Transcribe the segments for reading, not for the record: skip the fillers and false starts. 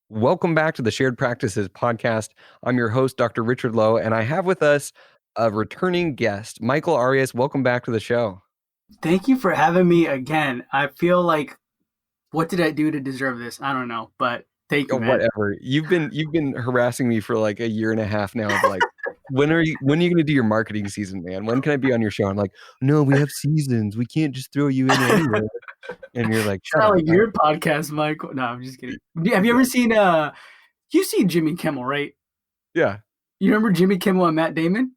Welcome back to the Shared Practices podcast. I'm your host, Dr. Richard Lowe, and I have with us a returning guest, Michael Arias. Welcome back to the show. Thank you for having me again. I feel like, what did I do to deserve this? I don't know, but thank you, man. Whatever. You've been harassing me for like a year and a half now of like, when are you going to do your marketing season, man? When can I be on your show? I'm like, no, we have seasons. We can't just throw you in anywhere. And you're like, It's shut not up. like your podcast, Michael. No, I'm just kidding. Have you Yeah. ever seen you've seen Jimmy Kimmel, right? Yeah. You remember Jimmy Kimmel and Matt Damon?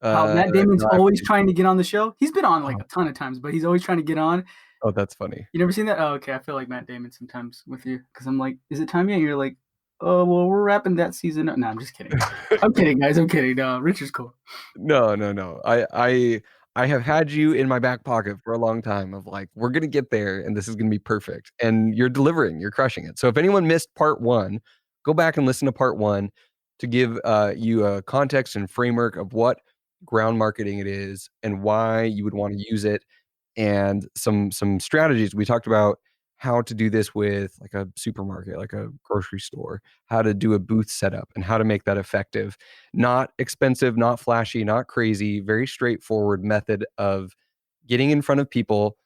How Matt Damon's No, always trying to get on the show. He's been on like oh, a ton of times, but he's always trying to get on. oh, that's funny. You never seen that? Oh, okay. I feel like Matt Damon sometimes with you because I'm like, is it time yet? And you're like, oh, well, we're wrapping that season up. No, I'm just kidding. I'm kidding, guys. I'm kidding. No, Richard's cool. No. I have had you in my back pocket for a long time of like, we're gonna get there and this is gonna be perfect. And you're delivering, you're crushing it. So if anyone missed part one, go back and listen to part one to give you a context and framework of what ground marketing it is and why you would want to use it and some strategies. We talked about how to do this with like a supermarket, like a grocery store, how to do a booth setup and how to make that effective. Not expensive, not flashy, not crazy, very straightforward method of getting in front of people,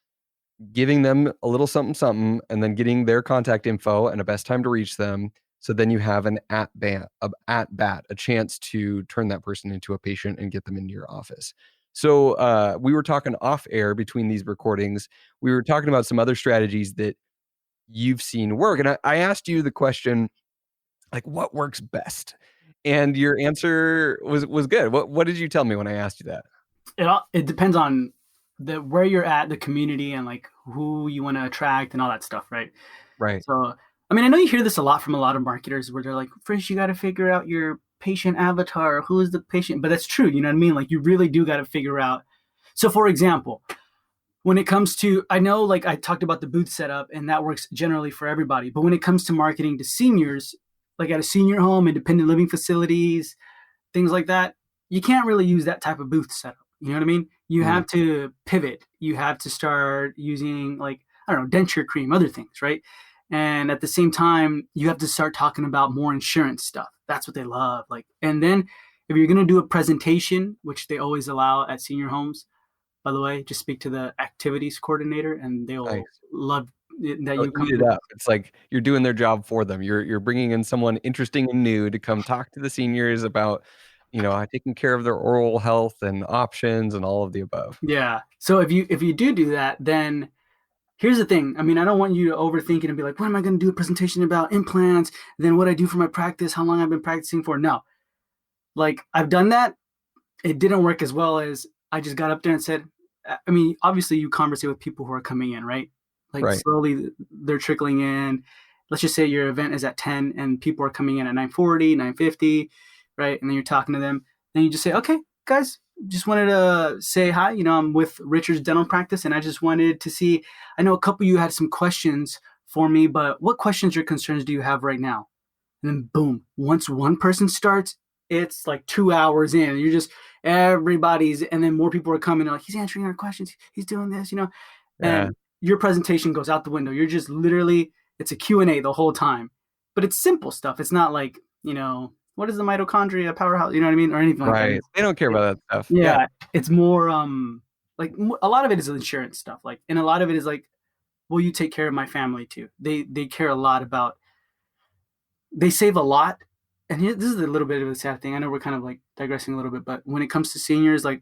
giving them a little something, something, and then getting their contact info and a best time to reach them. So then you have an at bat, a chance to turn that person into a patient and get them into your office. So we were talking off air between these recordings. We were talking about some other strategies that you've seen work. And I asked you the question, like, what works best? And your answer was good. What did you tell me when I asked you that? It depends on where you're at, the community, and like who you want to attract and all that stuff, right? Right. So, I mean, I know you hear this a lot from a lot of marketers where they're like, first you got to figure out your patient avatar, who is the patient, but that's true. You know what I mean? Like you really do got to figure out. So, for example, when it comes to, I know like I talked about the booth setup and that works generally for everybody, but when it comes to marketing to seniors, like at a senior home, independent living facilities, things like that, you can't really use that type of booth setup. You know what I mean? You Mm, have to pivot. You have to start using like, I don't know, denture cream, other things, right? And at the same time, you have to start talking about more insurance stuff. That's what they love. Like, and then if you're going to do a presentation, which they always allow at senior homes, by the way, just speak to the activities coordinator and they'll nice. love that So you come eat it to. up. It's like you're doing their job for them. You're bringing in someone interesting and new to come talk to the seniors about, taking care of their oral health and options and all of the above. Yeah. So if you do that, then here's the thing. I mean, I don't want you to overthink it and be like, what am I going to do a presentation about implants? Then what I do for my practice, how long I've been practicing for. No, like I've done that. It didn't work as well as I just got up there and said, I mean, obviously you conversate with people who are coming in, right? Like Right. slowly they're trickling in. Let's just say your event is at 10 and people are coming in at 9:40, 9:50, right? And then you're talking to them. Then you just say, okay, guys, just wanted to say hi. I'm with Richard's Dental Practice and I just wanted to see, I know a couple of you had some questions for me, but what questions or concerns do you have right now? And then boom, once one person starts, it's like 2 hours in. You're just everybody's, and then more people are coming. Like he's answering our questions. He's doing this, Yeah. and your presentation goes out the window. You're just literally, it's a Q&A the whole time, but it's simple stuff. It's not like, what is the mitochondria powerhouse? You know what I mean? Or anything like that. Right. They don't care about that stuff. Yeah. Yeah, it's more, like a lot of it is insurance stuff. Like, and a lot of it is like, will you take care of my family too? They care a lot about, they save a lot. And this is a little bit of a sad thing. I know we're kind of like digressing a little bit, but when it comes to seniors, like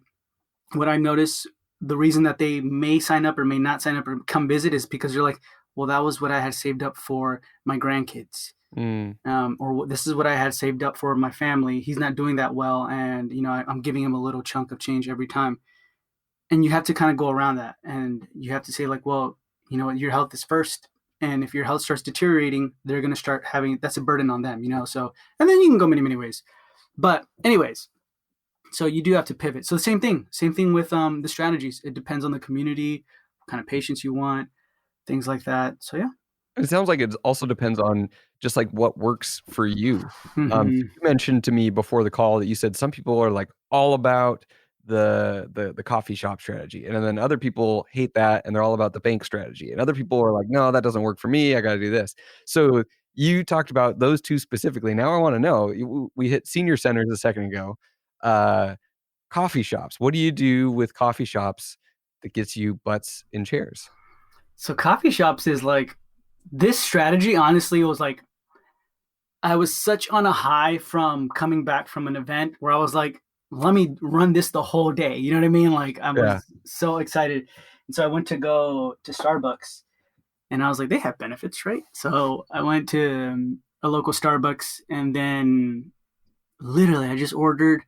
what I notice, the reason that they may sign up or may not sign up or come visit is because you're like, well, that was what I had saved up for my grandkids. Mm, Or this is what I had saved up for my family. He's not doing that well. And, I'm giving him a little chunk of change every time. And you have to kind of go around that. And you have to say like, well, your health is first. And if your health starts deteriorating, they're going to start having, that's a burden on them, So, and then you can go many, many ways. But anyways, so you do have to pivot. So the same thing with the strategies. It depends on the community, what kind of patients you want, things like that. So yeah. it sounds like it also depends on just like what works for you. So Mm-hmm. you mentioned to me before the call that you said some people are like all about the coffee shop strategy, and then other people hate that and they're all about the bank strategy, and other people are like, no, that doesn't work for me. I got to do this. So you talked about those two specifically. Now I want to know. We hit senior centers a second ago. Uh, Coffee shops. What do you do with coffee shops that gets you butts in chairs? So coffee shops is like this strategy. Honestly, was like I was such on a high from coming back from an event where I was like, let me run this the whole day. You know what I mean? Like I Yeah. was so excited. And so I went to go to Starbucks and I was like, they have benefits, right? So I went to a local Starbucks and then literally I just ordered.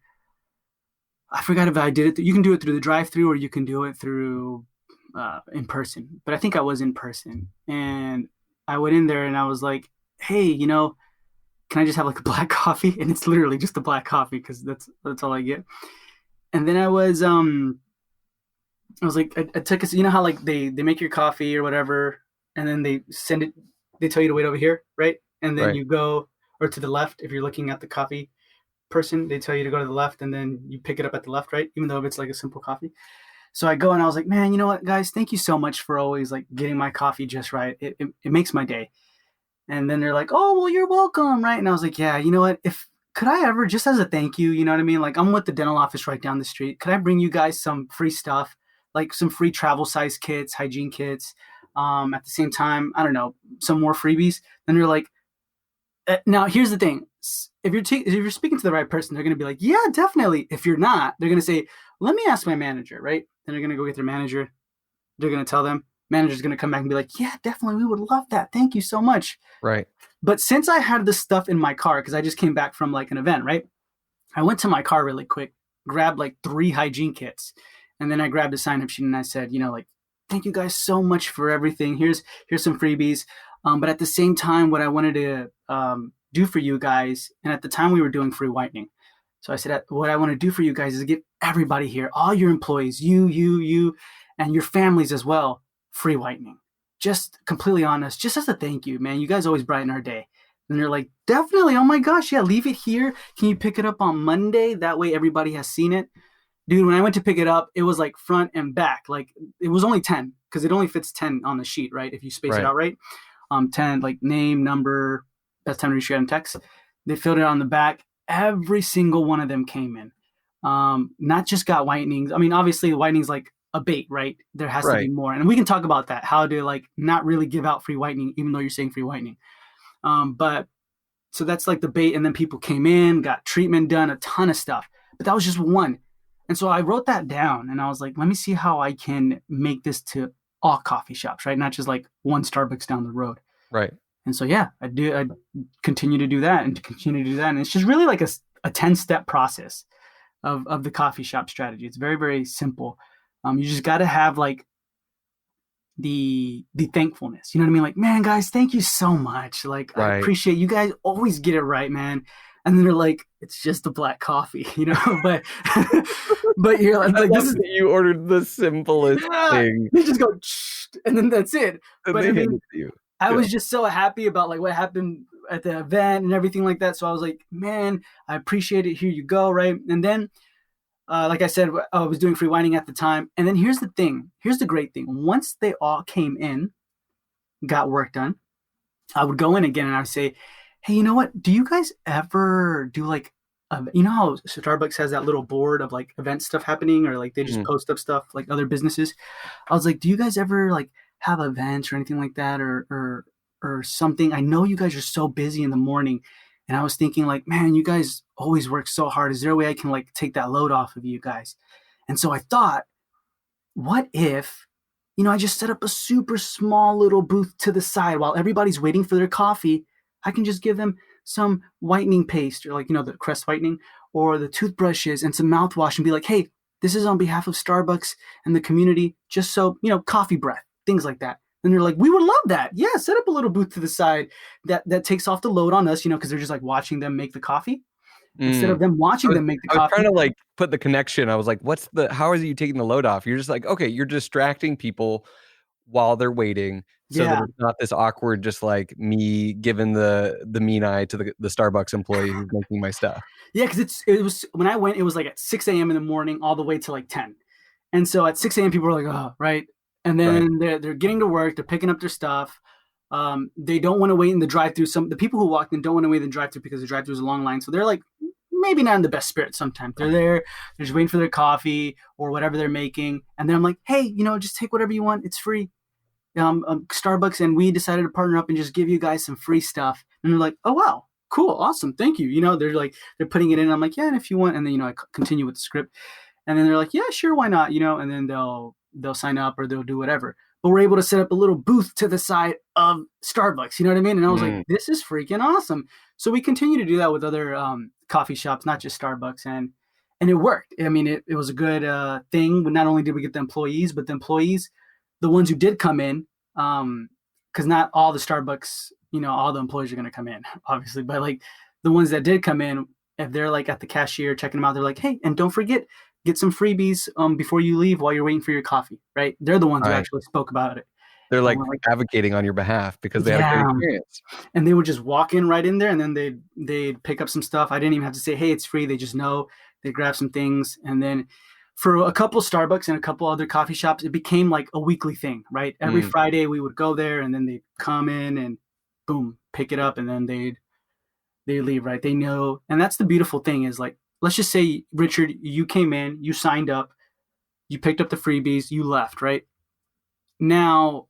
I forgot if I did it. You can do it through the drive-through or you can do it through in person. But I think I was in person, and I went in there and I was like, "Hey, can I just have like a black coffee?" And it's literally just a black coffee because that's all I get. And then I was like, I took a, how like they make your coffee or whatever, and then they send it. They tell you to wait over here, right? And then Right. you go or to the left if you're looking at the coffee person. They tell you to go to the left, and then you pick it up at the left, right? Even though if it's like a simple coffee. So I go and I was like, man, you know what, guys? Thank you so much for always like getting my coffee just right. It makes my day. And then they're like, oh, well, you're welcome, right? And I was like, yeah, you know what? If could I ever, just as a thank you, you know what I mean? Like I'm with the dental office right down the street. Could I bring you guys some free stuff, like some free travel size kits, hygiene kits? At the same time, I don't know, some more freebies. Then they're like, now here's the thing: if you're speaking to the right person, they're going to be like, yeah, definitely. If you're not, they're going to say, let me ask my manager, right? Then they're going to go get their manager. They're going to tell them. Manager's going to come back and be like, yeah, definitely, we would love that. Thank you so much. Right. But since I had this stuff in my car, because I just came back from like an event, right? I went to my car really quick, grabbed like 3 hygiene kits, and then I grabbed a sign up sheet and I said, like, thank you guys so much for everything. Here's some freebies. But at the same time, what I wanted to do for you guys, and at the time we were doing free whitening. So I said, what I want to do for you guys is give everybody here, all your employees, you, and your families as well, free whitening. Just completely honest, just as a thank you, man. You guys always brighten our day. And they're like, definitely. Oh my gosh, yeah, leave it here. Can you pick it up on Monday? That way everybody has seen it. Dude, when I went to pick it up, it was like front and back. Like it was only 10 because it only fits 10 on the sheet, right? If you space it Right. out right. 10, like name, number, best time to reach you in text. They filled it on the back. Every single one of them came in. Not just got whitenings. I mean, obviously, whitening's like a bait, right? There has to be Right. more. And we can talk about that, how to like not really give out free whitening, even though you're saying free whitening. But so that's like the bait. And then people came in, got treatment done, a ton of stuff. But that was just one. And so I wrote that down and I was like, let me see how I can make this to all coffee shops, right? Not just like one Starbucks down the road. Right. And so, yeah, I continue to do that and to continue to do that. And it's just really like a 10-step process of the coffee shop strategy. It's very, very simple. You just got to have like the thankfulness. You know what I mean? Like, man, guys, thank you so much. Like, I Right. appreciate you guys always get it right, man. And then they're like, it's just a black coffee, but but you're I like this love is that you ordered the simplest yeah. thing They just go and then that's it. and But they I hand mean, it to you. I Yeah. was just so happy about like what happened at the event and everything like that. So I was like, man, I appreciate it. Here you go, right? And then like I said, I was doing free whining at the time. And then here's the thing. Here's the great thing. Once they all came in, got work done, I would go in again and I would say, hey, you know what? Do you guys ever do like, you know how Starbucks has that little board of like event stuff happening or like they just Mhm. post up stuff like other businesses? I was like, do you guys ever like have events or anything like that or something? I know you guys are so busy in the morning. And I was thinking like, man, you guys always work so hard. Is there a way I can like take that load off of you guys? And so I thought, what if, I just set up a super small little booth to the side while everybody's waiting for their coffee? I can just give them some whitening paste or like, the Crest whitening or the toothbrushes and some mouthwash and be like, hey, this is on behalf of Starbucks and the community, just so, coffee breath, things like that. And they're like, we would love that. Yeah, set up a little booth to the side that takes off the load on us, because they're just like watching them make the coffee instead of Mm. them I watching was them make the I was trying coffee. to, like, put the connection. I was like, how is you taking the load off? You're just like, okay, you're distracting people while they're waiting so that Yeah. it's not this awkward, just like me giving the mean eye to the Starbucks employee who's making my stuff. Yeah, because it was when I went, it was like at 6 a.m. in the morning all the way to like 10. And so at 6 a.m. people were like, oh, right. And Right. then they're getting to work, they're picking up their stuff. They don't want to wait in the drive-through. The people who walk in don't want to wait in the drive-through because the drive-through is a long line. So they're like maybe not in the best spirit sometimes. They're there, they're just waiting for their coffee or whatever they're making. And then I'm like, hey, just take whatever you want. It's free. Starbucks, and we decided to partner up and just give you guys some free stuff. And they're like, oh, wow, cool. Awesome. Thank you. They're putting it in. I'm like, yeah, and if you want, and then, I continue with the script. And then they're like, yeah, sure. Why not? And then they'll sign up or they'll do whatever. But we're able to set up a little booth to the side of Starbucks. You know what I mean? And I was like, this is freaking awesome. So we continue to do that with other coffee shops, not just Starbucks. And it worked. I mean, it was a good thing. But not only did we get the employees, but the employees, the ones who did come in, because not all the Starbucks, all the employees are going to come in, obviously. But like the ones that did come in, if they're like at the cashier checking them out, they're like, hey, and don't forget, get some freebies before you leave while you're waiting for your coffee, right? They're the ones who actually spoke about it. They're like advocating on your behalf because they had a great experience. And they would just walk in right in there, and then they'd pick up some stuff. I didn't even have to say, hey, it's free. They just know. They grab some things. And then for a couple Starbucks and a couple other coffee shops, it became like a weekly thing, right? Every Friday we would go there, and then they'd come in and boom, pick it up, and then they'd leave, right? They know. And that's the beautiful thing is like, let's just say, Richard, you came in, you signed up, you picked up the freebies, you left, right? Now,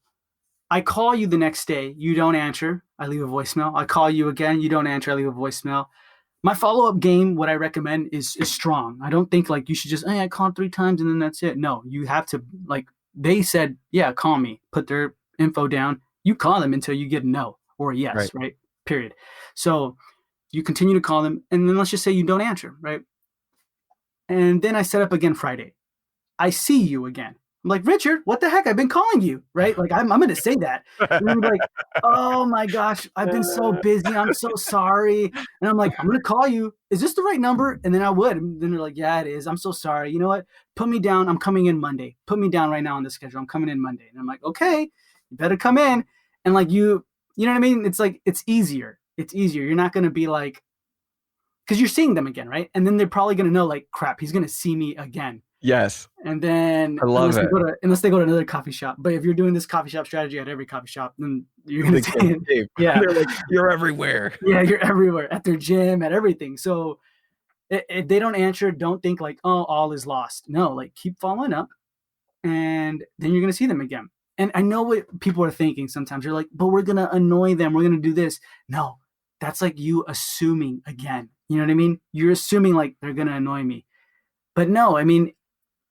I call you the next day, you don't answer, I leave a voicemail. I call you again, you don't answer, I leave a voicemail. My follow-up game, what I recommend is strong. I don't think like you should just, hey, I called 3 times and then that's it. No, you have to, like, they said, yeah, call me, put their info down. You call them until you get a no or a yes, right? Period. So you continue to call them, and then let's just say you don't answer, right? And then I set up again Friday. I see you again. I'm like, Richard, what the heck? I've been calling you, right? Like, I'm going to say that. And you're like, oh my gosh, I've been so busy. I'm so sorry. And I'm like, I'm going to call you. Is this the right number? And then I would. And then they're like, yeah, it is. I'm so sorry. You know what? Put me down. I'm coming in Monday. Put me down right now on the schedule. I'm coming in Monday. And I'm like, okay, you better come in. And like you know what I mean? It's like, it's easier. It's easier. You're not going to be like, because you're seeing them again, right? And then they're probably going to know, like, crap, he's going to see me again. Yes. And then I love it. Unless they go to another coffee shop. But if you're doing this coffee shop strategy at every coffee shop, then you're going to see it. Yeah. They're like, you're everywhere. Yeah, you're everywhere. At their gym, at everything. So if they don't answer, don't think like, oh, all is lost. No, like keep following up, and then you're going to see them again. And I know what people are thinking sometimes. You're like, but we're going to annoy them. We're going to do this. No, that's like you assuming again. You know what I mean? You're assuming like they're going to annoy me. But no, I mean,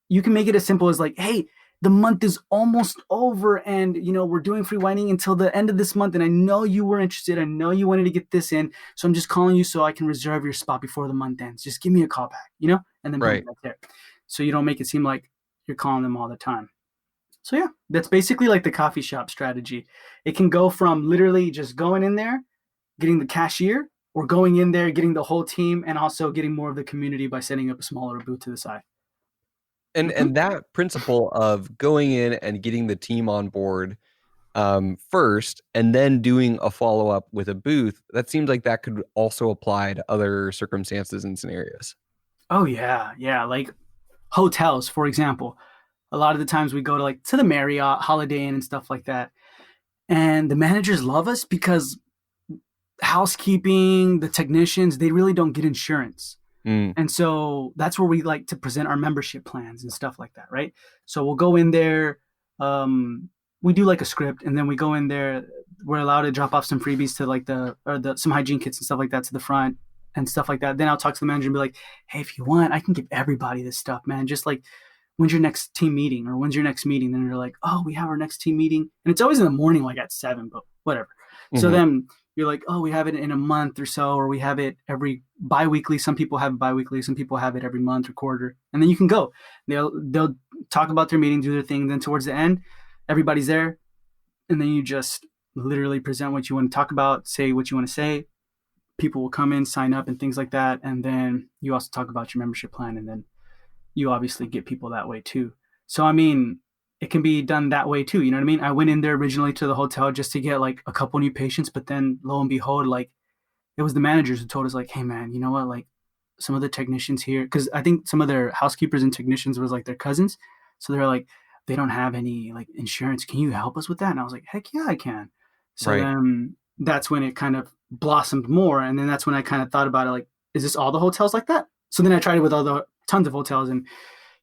you can make it as simple as like, hey, the month is almost over, and we're doing free whining until the end of this month, and I know you were interested. I know you wanted to get this in, so I'm just calling you so I can reserve your spot before the month ends. Just give me a call back, and then boom, that's it. So you don't make it seem like you're calling them all the time. So yeah, that's basically like the coffee shop strategy. It can go from literally just going in there, getting the cashier, or going in there, getting the whole team, and also getting more of the community by setting up a smaller booth to the side. And that principle of going in and getting the team on board first, and then doing a follow-up with a booth, that seems like that could also apply to other circumstances and scenarios. Oh yeah. Yeah. Like hotels, for example. A lot of the times we go to the Marriott, Holiday Inn and stuff like that. And the managers love us because housekeeping, the technicians, they really don't get insurance. And so that's where we like to present our membership plans and stuff like that, right? So we'll go in there, we do like a script, and then we go in there. We're allowed to drop off some freebies to some hygiene kits and stuff like that to the front and stuff like that. Then I'll talk to the manager and be like, hey, if you want, I can give everybody this stuff, man. Just like, when's your next team meeting, or when's your next meeting? Then they're like, oh, we have our next team meeting, and it's always in the morning, like at 7, but whatever. So then you're like, oh, we have it in a month or so, or we have it every bi-weekly. Some people have it bi-weekly. Some people have it every month or quarter. And then you can go. They'll talk about their meeting, do their thing. Then towards the end, everybody's there. And then you just literally present what you want to talk about, say what you want to say. People will come in, sign up and things like that. And then you also talk about your membership plan. And then you obviously get people that way too. So, I mean, it can be done that way too. You know what I mean? I went in there originally to the hotel just to get like a couple new patients, but then lo and behold, like it was the managers who told us like, hey man, you know what? Like some of the technicians here, because I think some of their housekeepers and technicians was like their cousins. So they're like, they don't have any like insurance. Can you help us with that? And I was like, heck yeah, I can. So Right. then that's when it kind of blossomed more. And then that's when I kind of thought about it like, is this all the hotels like that? So then I tried it with all the tons of hotels. And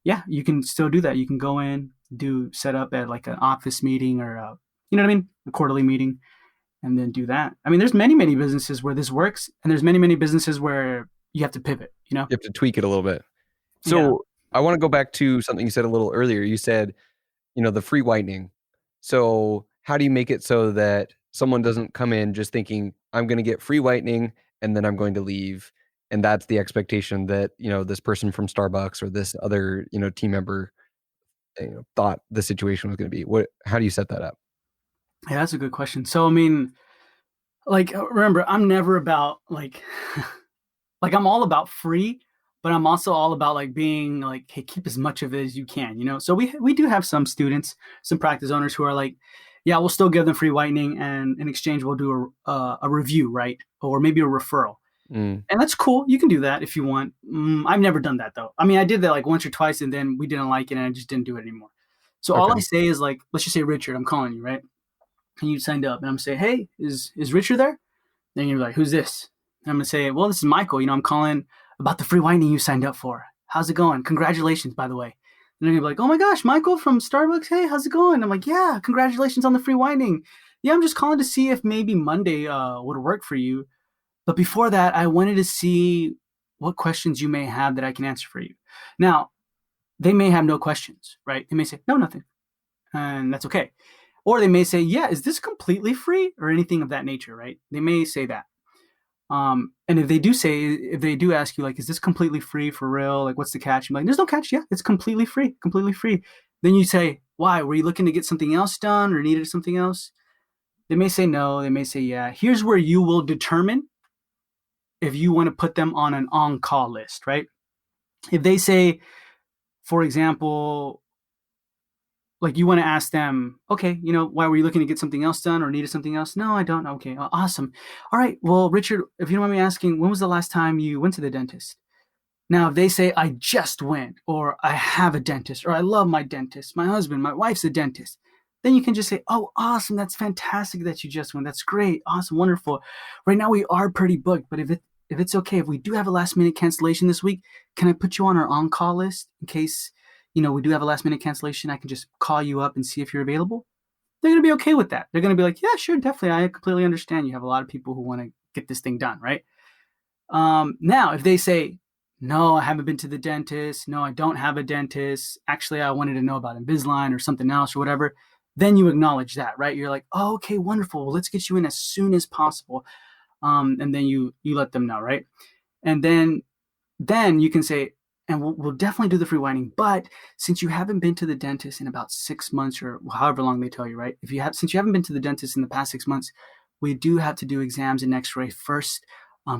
yeah, you can still do that. You can go in, do set up at like an office meeting or, you know what I mean? A quarterly meeting and then do that. I mean, there's many, many businesses where this works. And there's many, many businesses where you have to pivot, you know? You have to tweak it a little bit. Yeah. So I want to go back to something you said a little earlier. You said, the free whitening. So how do you make it so that someone doesn't come in just thinking, I'm going to get free whitening and then I'm going to leave? And that's the expectation that, this person from Starbucks or this other, team member, thought the situation was going to be. How do you set that up? Yeah, that's a good question. So, I mean, like, remember, I'm never about like, like I'm all about free, but I'm also all about like being like, hey, keep as much of it as you can, you know. So we do have some students, some practice owners who are like, yeah, we'll still give them free whitening, and in exchange we'll do a review, right, or maybe a referral, Mm, and that's cool. You can do that if you want. I've never done that though. I mean, I did that like once or twice, and then we didn't like it, and I just didn't do it anymore. So all I okay. say is like, let's just say Richard, I'm calling you, right? And you signed up, and I'm saying, hey, is Richard there? Then you're like, who's this? And I'm gonna say, well, this is Michael. You know, I'm calling about the free whitening you signed up for. How's it going? Congratulations, by the way. And they're gonna be like, oh my gosh, Michael from Starbucks. Hey, how's it going? I'm like, yeah, congratulations on the free whitening. Yeah, I'm just calling to see if maybe Monday would work for you. But before that, I wanted to see what questions you may have that I can answer for you. Now, they may have no questions, right? They may say, no, nothing. And that's okay. Or they may say, yeah, is this completely free or anything of that nature, right? They may say that. And if they do ask you, like, is this completely free for real? Like, what's the catch? I'm like, there's no catch. Yeah, it's completely free, completely free. Then you say, why? Were you looking to get something else done or needed something else? They may say no. They may say, yeah. Here's where you will determine if you want to put them on an on call list, right? If they say, for example, like you want to ask them, okay, you know, why were you looking to get something else done or needed something else? No, I don't. Okay, awesome. All right. Well, Richard, if you don't mind me asking, when was the last time you went to the dentist? Now, if they say, I just went, or I have a dentist, or I love my dentist, my husband, my wife's a dentist, then you can just say, oh, awesome. That's fantastic that you just went. That's great. Awesome. Wonderful. Right now, we are pretty booked, but if it's okay, if we do have a last minute cancellation this week, can I put you on our on call list in case, we do have a last minute cancellation? I can just call you up and see if you're available. They're going to be okay with that. They're going to be like, yeah, sure, definitely. I completely understand. You have a lot of people who want to get this thing done, right? Now, if they say, no, I haven't been to the dentist. No, I don't have a dentist. Actually, I wanted to know about Invisalign or something else or whatever. Then you acknowledge that, right? You're like, oh, okay, wonderful. Well, let's get you in as soon as possible. And then you let them know, right? And then you can say, and we'll definitely do the free whitening. But since you haven't been to the dentist in about 6 months or however long they tell you, right? Since you haven't been to the dentist in the past 6 months, we do have to do exams and X-ray first,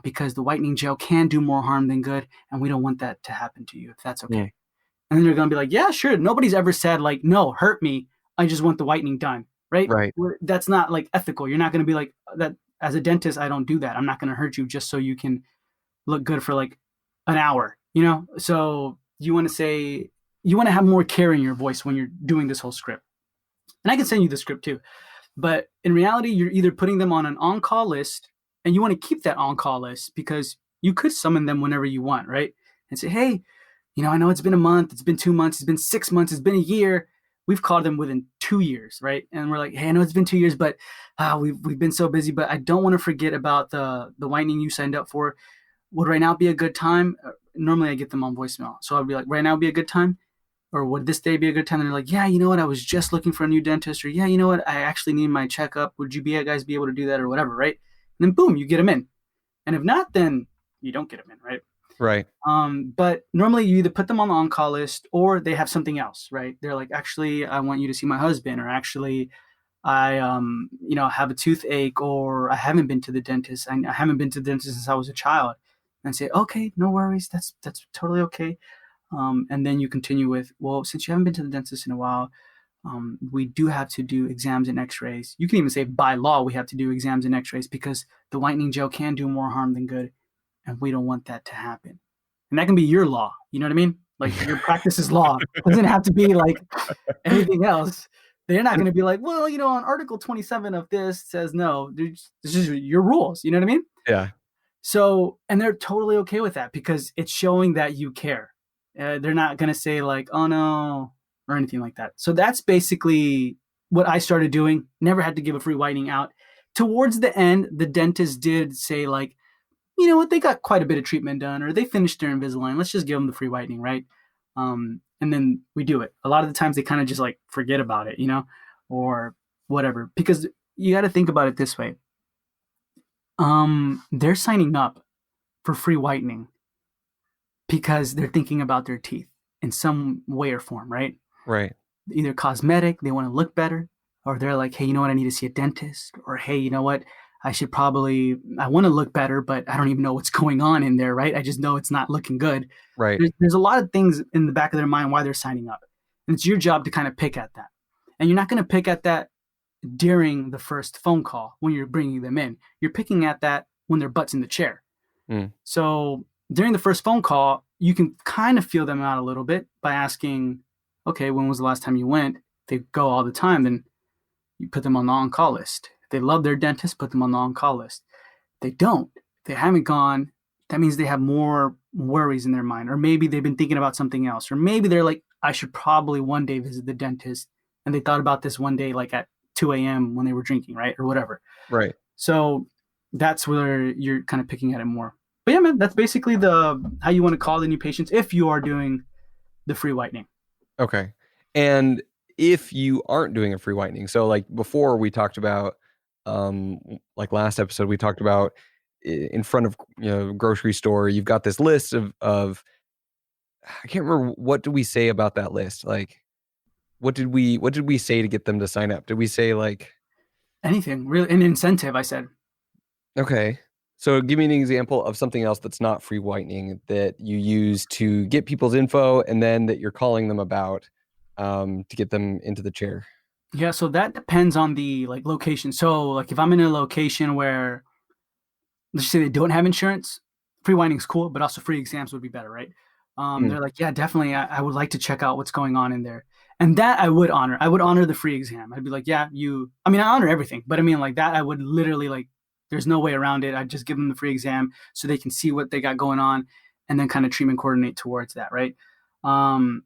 because the whitening gel can do more harm than good, and we don't want that to happen to you. If that's Mm, okay. And then they're gonna be like, yeah, sure. Nobody's ever said like, no, hurt me. I just want the whitening done, right? right. That's not like ethical. You're not gonna be like that. As a dentist, I don't do that. I'm not gonna hurt you just so you can look good for like an hour, you know? So you want to have more care in your voice when you're doing this whole script. And I can send you the script too. But in reality, you're either putting them on an on call list, and you want to keep that on call list because you could summon them whenever you want, right? And say, hey, I know it's been a month, it's been 2 months, it's been 6 months, it's been a year. We've called them within 2 years, right? And we're like, hey, I know it's been 2 years, but we've been so busy, but I don't want to forget about the whitening you signed up for. Would right now be a good time? Normally I get them on voicemail. So I'll be like, right now would be a good time? Or would this day be a good time? And they're like, yeah, you know what? I was just looking for a new dentist. Or yeah, you know what? I actually need my checkup. Would you guys be able to do that or whatever, right? And then boom, you get them in. And if not, then you don't get them in, right? Right. But normally you either put them on the on-call list or they have something else, right? They're like, actually, I want you to see my husband, or actually, I have a toothache, or I haven't been to the dentist. I haven't been to the dentist since I was a child. And say, okay, no worries, that's totally okay. And then you continue with, well, since you haven't been to the dentist in a while, we do have to do exams and X-rays. You can even say by law we have to do exams and X-rays because the whitening gel can do more harm than good, and we don't want that to happen. And that can be your law. You know what I mean? Like your practice is law. It doesn't have to be like anything else. They're not And going to be like, well, on Article 27 of this says no. This is your rules. You know what I mean? yeah, So, and they're totally okay with that because it's showing that you care. They're not going to say like, oh no, or anything like that. So that's basically what I started doing. Never had to give a free whitening out. Towards the end, the dentist did say like, you know what, they got quite a bit of treatment done, or they finished their Invisalign. Let's just give them the free whitening, right? And then we do it. A lot of the times they kind of just like forget about it, or whatever. Because you got to think about it this way. They're signing up for free whitening because they're thinking about their teeth in some way or form, right? right, Either cosmetic, they want to look better, or they're like, hey, you know what, I need to see a dentist, or hey, you know what, I want to look better, but I don't even know what's going on in there, right? I just know it's not looking good. right, There's a lot of things in the back of their mind why they're signing up. And it's your job to kind of pick at that. And you're not going to pick at that during the first phone call when you're bringing them in. You're picking at that when their butt's in the chair. mm, So during the first phone call, you can kind of feel them out a little bit by asking, okay, when was the last time you went? If they go all the time, then you put them on the on-call list. If they love their dentist, put them on the on-call list. If they don't, if they haven't gone, that means they have more worries in their mind. Or maybe they've been thinking about something else. Or maybe they're like, I should probably one day visit the dentist. And they thought about this one day, like at 2 a.m. when they were drinking, right? Or whatever. right. So that's where you're kind of picking at it more. But yeah, man, that's basically the how you want to call the new patients if you are doing the free whitening. Okay. And if you aren't doing a free whitening, so like before we talked about, like last episode, we talked about in front of, grocery store, you've got this list of, I can't remember what did we say about that list? Like, what did we say to get them to sign up? Did we say like, Anything really, an incentive, I said. okay, so give me an example of something else that's not free whitening that you use to get people's info and then that you're calling them about, to get them into the chair. Yeah, so that depends on the like location. So like if I'm in a location where let's say they don't have insurance, free whining is cool, but also free exams would be better, right? Mm, They're like, yeah, definitely, I would like to check out what's going on in there, and that I would honor. I would honor the free exam. I'd be like, yeah, you. I mean, I honor everything, but I mean, like that, I would literally like. There's no way around it. I'd just give them the free exam so they can see what they got going on, and then kind of treatment coordinate towards that, right? Um,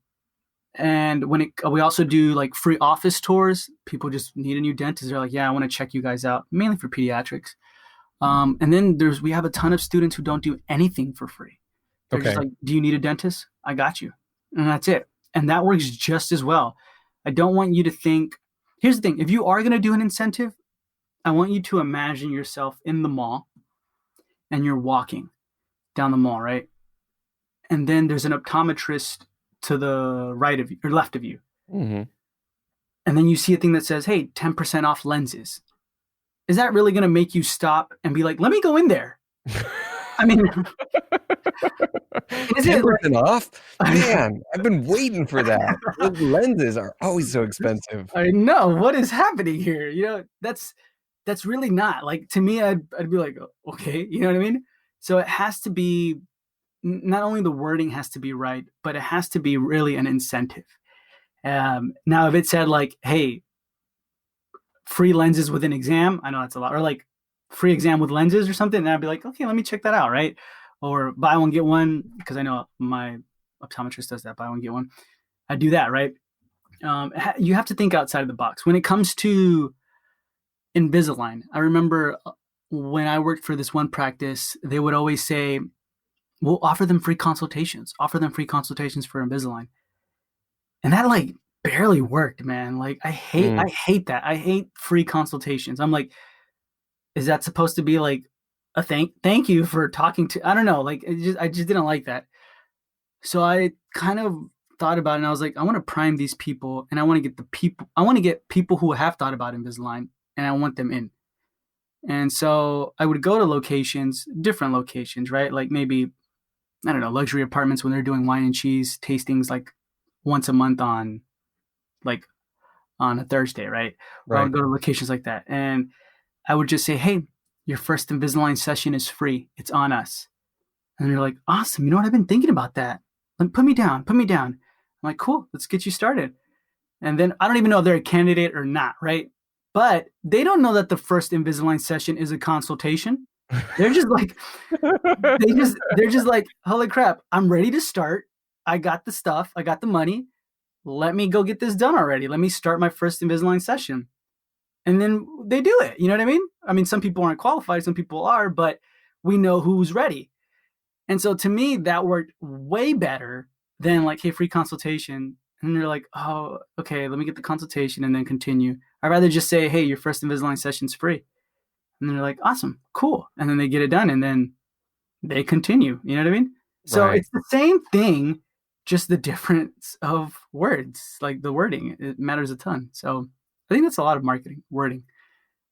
and we also do like free office tours. People just need a new dentist. They're like, yeah, I want to check you guys out, mainly for pediatrics. And then we have a ton of students who don't do anything for free. They're just okay. like, do you need a dentist? I got you. And that's it. And that works just as well. I don't want you to think, here's the thing. If you are going to do an incentive, I want you to imagine yourself in the mall and you're walking down the mall, right? And then there's an optometrist to the right of you or left of you. Hmm. And then you see a thing that says, hey, 10% off lenses. Is that really going to make you stop and be like, let me go in there? I mean, is it 10% off? like, Man, I've been waiting for that. Those lenses are always so expensive. I know what is happening here. That's really not like to me. I'd be like, okay, you know what I mean? So it has to be not only the wording has to be right, but it has to be really an incentive. Now, if it said like, hey, free lenses with an exam, I know that's a lot, or like free exam with lenses or something, then I'd be like, okay, let me check that out, right? Or buy one get one because I know my optometrist does that. Buy one get one. I do that, right? You have to think outside of the box when it comes to Invisalign. I remember when I worked for this one practice, they would always say, "We'll offer them free consultations. Offer them free consultations for Invisalign," and that like barely worked, man. Like Mm, I hate that. I hate free consultations. I'm like, is that supposed to be like a thank you for talking to? I don't know. Like I just didn't like that. So I kind of thought about it and I was like, I want to prime these people and I want to get I want to get people who have thought about Invisalign and I want them in. And so I would go to locations, different locations, right? Like maybe, I don't know, luxury apartments when they're doing wine and cheese tastings like once a month like on a Thursday, right? Or I right. would go to locations like that. And I would just say, hey, your first Invisalign session is free. It's on us. And they're like, awesome. You know what? I've been thinking about that. Like, put me down. Put me down. I'm like, cool. Let's get you started. And then I don't even know if they're a candidate or not, right? But they don't know that the first Invisalign session is a consultation. They're just like, they're just like, holy crap, I'm ready to start. I got the stuff, I got the money. Let me go get this done already. Let me start my first Invisalign session. And then they do it. You know what I mean? I mean, some people aren't qualified, some people are, but we know who's ready. And so to me, that worked way better than like, hey, free consultation. And they're like, oh, okay, let me get the consultation and then continue. I'd rather just say, hey, your first Invisalign session's free. And they're like, awesome, cool. And then they get it done and then they continue. You know what I mean? So Right. it's the same thing, just the difference of words, like the wording, it matters a ton. So I think that's a lot of marketing, wording,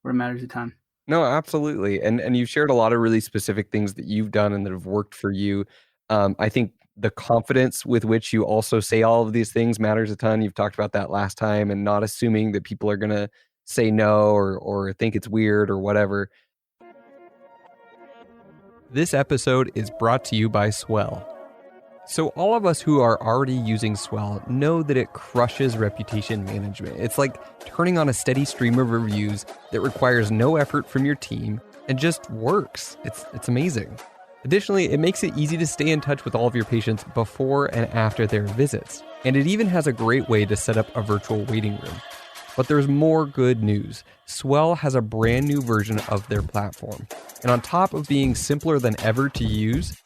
where it matters a ton. No, absolutely. And you've shared a lot of really specific things that you've done and that have worked for you. I think the confidence with which you also say all of these things matters a ton. You've talked about that last time, and not assuming that people are gonna say no or think it's weird or whatever. This episode is brought to you by Swell. So all of us who are already using Swell know that it crushes reputation management. It's like turning on a steady stream of reviews that requires no effort from your team and just works. It's amazing. Additionally, it makes it easy to stay in touch with all of your patients before and after their visits. And it even has a great way to set up a virtual waiting room. But there's more good news. Swell has a brand new version of their platform. And on top of being simpler than ever to use,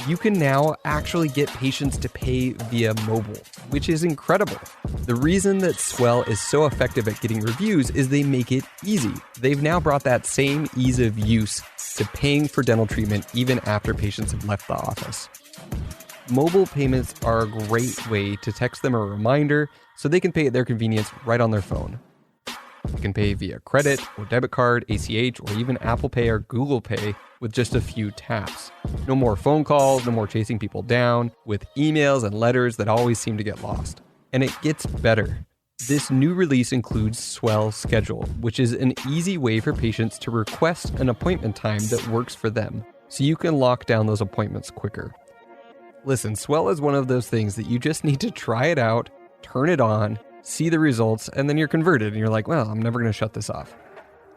you can now actually get patients to pay via mobile, which is incredible. The reason that Swell is so effective at getting reviews is they make it easy. They've now brought that same ease of use to paying for dental treatment even after patients have left the office. Mobile payments are a great way to text them a reminder so they can pay at their convenience right on their phone. You can pay via credit or debit card, ACH, or even Apple Pay or Google Pay with just a few taps. No more phone calls, no more chasing people down with emails and letters that always seem to get lost. And it gets better. This new release includes Swell Schedule, which is an easy way for patients to request an appointment time that works for them, so you can lock down those appointments quicker. Listen, Swell is one of those things that you just need to try it out, turn it on, see the results, and then you're converted and you're like, well, I'm never going to shut this off.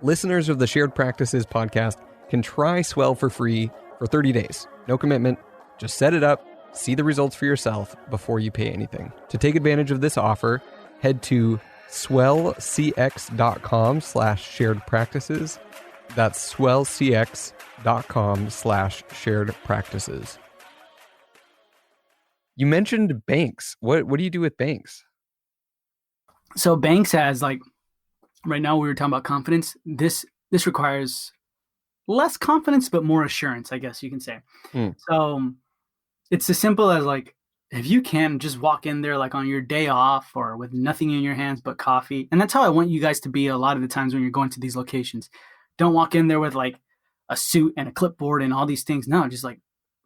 Listeners of the Shared Practices podcast can try Swell for free for 30 days. No commitment. Just set it up, see the results for yourself before you pay anything. To take advantage of this offer, head to swellcx.com/shared practices. That's swellcx.com/shared practices. You mentioned banks. What do you do with banks? So banks has like, right now we were talking about confidence. This requires less confidence, but more assurance, I guess you can say. So it's as simple as like, if you can just walk in there like on your day off or with nothing in your hands but coffee. And that's how I want you guys to be a lot of the times when you're going to these locations. Don't walk in there with like a suit and a clipboard and all these things. No, just like,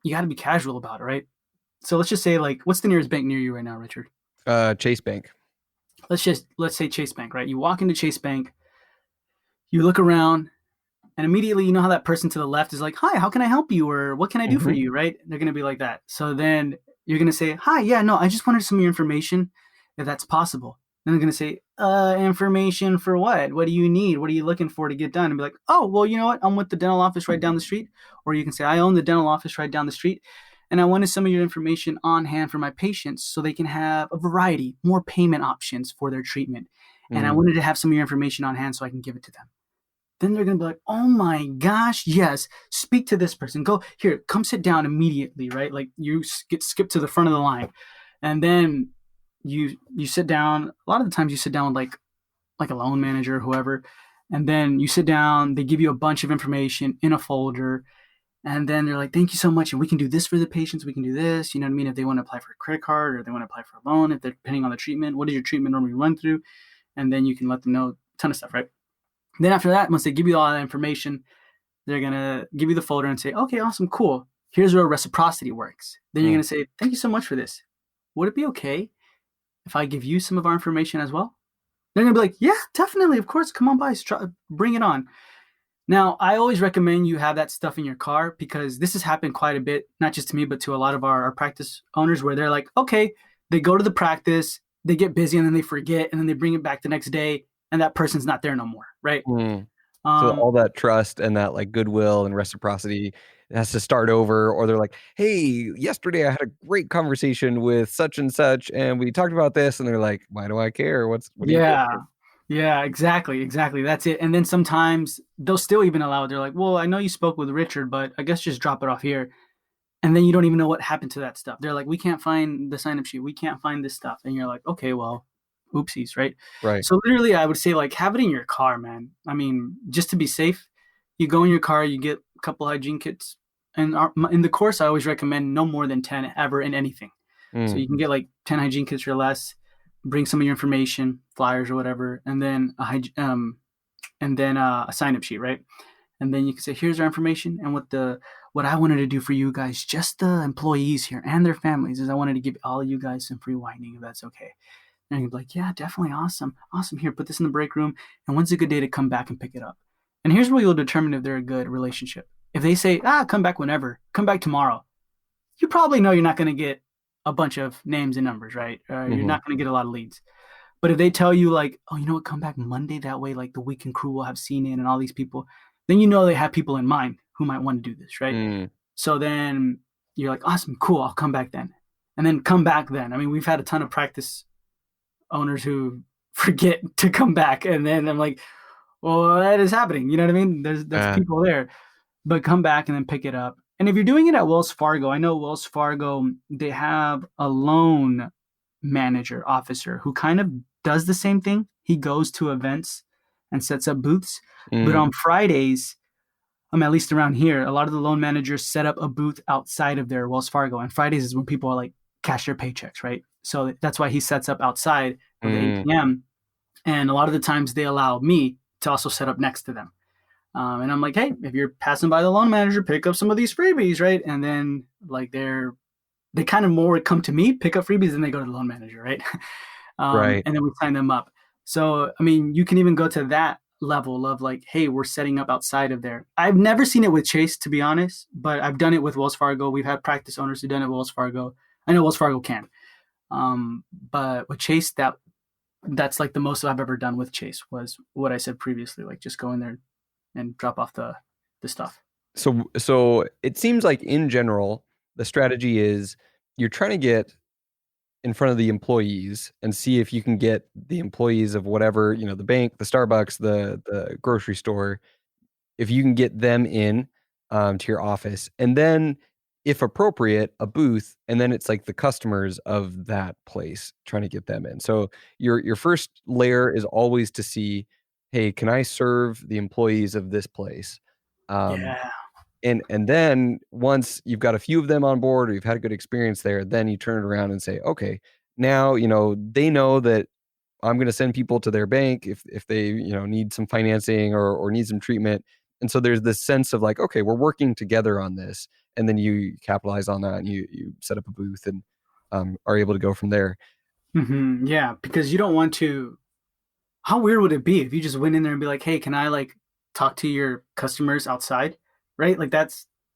you got to be casual about it, right? So let's just say like, what's the nearest bank near you right now, Richard? Chase Bank. Let's say Chase Bank, right? You walk into Chase Bank, you look around, and immediately you know how that person to the left is like, hi, how can I help you? Or what can I do for you, right? They're going to be like that. So then you're going to say, hi, yeah, no, I just wanted some of your information, if that's possible. Then they're going to say, information for what? What do you need? What are you looking for to get done? And be like, oh, well, you know what? I'm with the dental office right down the street. Or you can say, I own the dental office right down the street. And I wanted some of your information on hand for my patients so they can have a variety, more payment options for their treatment. And I wanted to have some of your information on hand so I can give it to them. Then they're going to be like, oh my gosh, yes, speak to this person. Go here, come sit down immediately, right? Like you get skipped to the front of the line. And then you sit down. A lot of the times you sit down with like a loan manager or whoever. And then you sit down, they give you a bunch of information in a folder. And then they're like, thank you so much. And we can do this for the patients. We can do this. You know what I mean? If they want to apply for a credit card or they want to apply for a loan, if they're depending on the treatment, what does your treatment normally run through? And then you can let them know a ton of stuff, right? Then after that, once they give you all that information, they're going to give you the folder and say, okay, awesome, cool. Here's where reciprocity works. Then you're going to say, thank you so much for this. Would it be okay if I give you some of our information as well? They're going to be like, yeah, definitely. Of course. Come on by. Bring it on. Now, I always recommend you have that stuff in your car because this has happened quite a bit, not just to me, but to a lot of our practice owners where they're like, okay, they go to the practice, they get busy and then they forget and then they bring it back the next day and that person's not there no more, right? Mm. So Um, all that trust and that like goodwill and reciprocity has to start over, or they're like, "Hey, yesterday I had a great conversation with such and such, and we talked about this," and they're like, "Why do I care? What are you yeah, doing yeah, exactly. That's it. And then sometimes they'll still even allow it. They're like, well, I know you spoke with Richard, but I guess just drop it off here. And then you don't even know what happened to that stuff. They're like, we can't find the sign up sheet. We can't find this stuff. And you're like, okay, well, oopsies, right? here?" So literally, I would say like have it in your car, man. I mean, just to be safe, you go in your car, you get a couple hygiene kits. And in the course, I always recommend no more than 10 ever in anything. So Mm. you can get like 10 hygiene kits or less, bring some of your information, flyers or whatever, and then a sign up sheet, right? And then you can say, here's our information and what I wanted to do for you guys, just the employees here and their families, is I wanted to give all of you guys some free whining if that's okay. And you'd be like, yeah, definitely, awesome. Here, put this in the break room. And when's a good day to come back and pick it up? And here's where you'll determine if they're a good relationship. If they say, come back whenever, come back tomorrow, you probably know you're not going to get a bunch of names and numbers, right? You're Hmm. not going to get a lot of leads. But if they tell you like, oh, you know what, come back Monday, that way like the weekend crew will have seen it and all these people, then you know they have people in mind who might want to do this, right? Mm. So then you're like, awesome, cool, I'll come back then. And then come back then. I mean, we've had a ton of practice owners who forget to come back. And then I'm like, well, that is happening. You know what I mean? There's Uh, people there, but come back and then pick it up. And if you're doing it at Wells Fargo, I know Wells Fargo, they have a loan manager officer who kind of does the same thing. He goes to events and sets up booths. But mm. on Fridays, at least around here, a lot of the loan managers set up a booth outside of their Wells Fargo. And Fridays is when people are like cash their paychecks, right? So that's why he sets up outside of the Mm. ATM. And a lot of the times they allow me to also set up next to them. And I'm like, hey, if you're passing by the loan manager, pick up some of these freebies, right? And then like they kind of more come to me, pick up freebies, and they go to the loan manager, right? Right. And then we sign them up. So, I mean, you can even go to that level of like, hey, we're setting up outside of there. I've never seen it with Chase, to be honest, but I've done it with Wells Fargo. We've had practice owners who've done it with Wells Fargo. I know Wells Fargo can. But with Chase, that's like the most I've ever done with Chase was what I said previously, like just go in there and drop off the stuff. So it seems like in general, the strategy is you're trying to get in front of the employees and see if you can get the employees of whatever, the bank, the Starbucks, the grocery store, if you can get them in to your office, and then if appropriate, a booth, and then it's like the customers of that place trying to get them in. So your first layer is always to see, hey, can I serve the employees of this place? Um, Yeah. and then once you've got a few of them on board or you've had a good experience there, then you turn it around and say, okay, now they know that I'm going to send people to their bank if they need some financing or need some treatment. And so there's this sense of like, okay, we're working together on this, and then you capitalize on that and you set up a booth and are able to go from there. Yeah, because you don't want to. How weird would it be if you just went in there and be like, "Hey, can I like talk to your customers outside?" Right? Like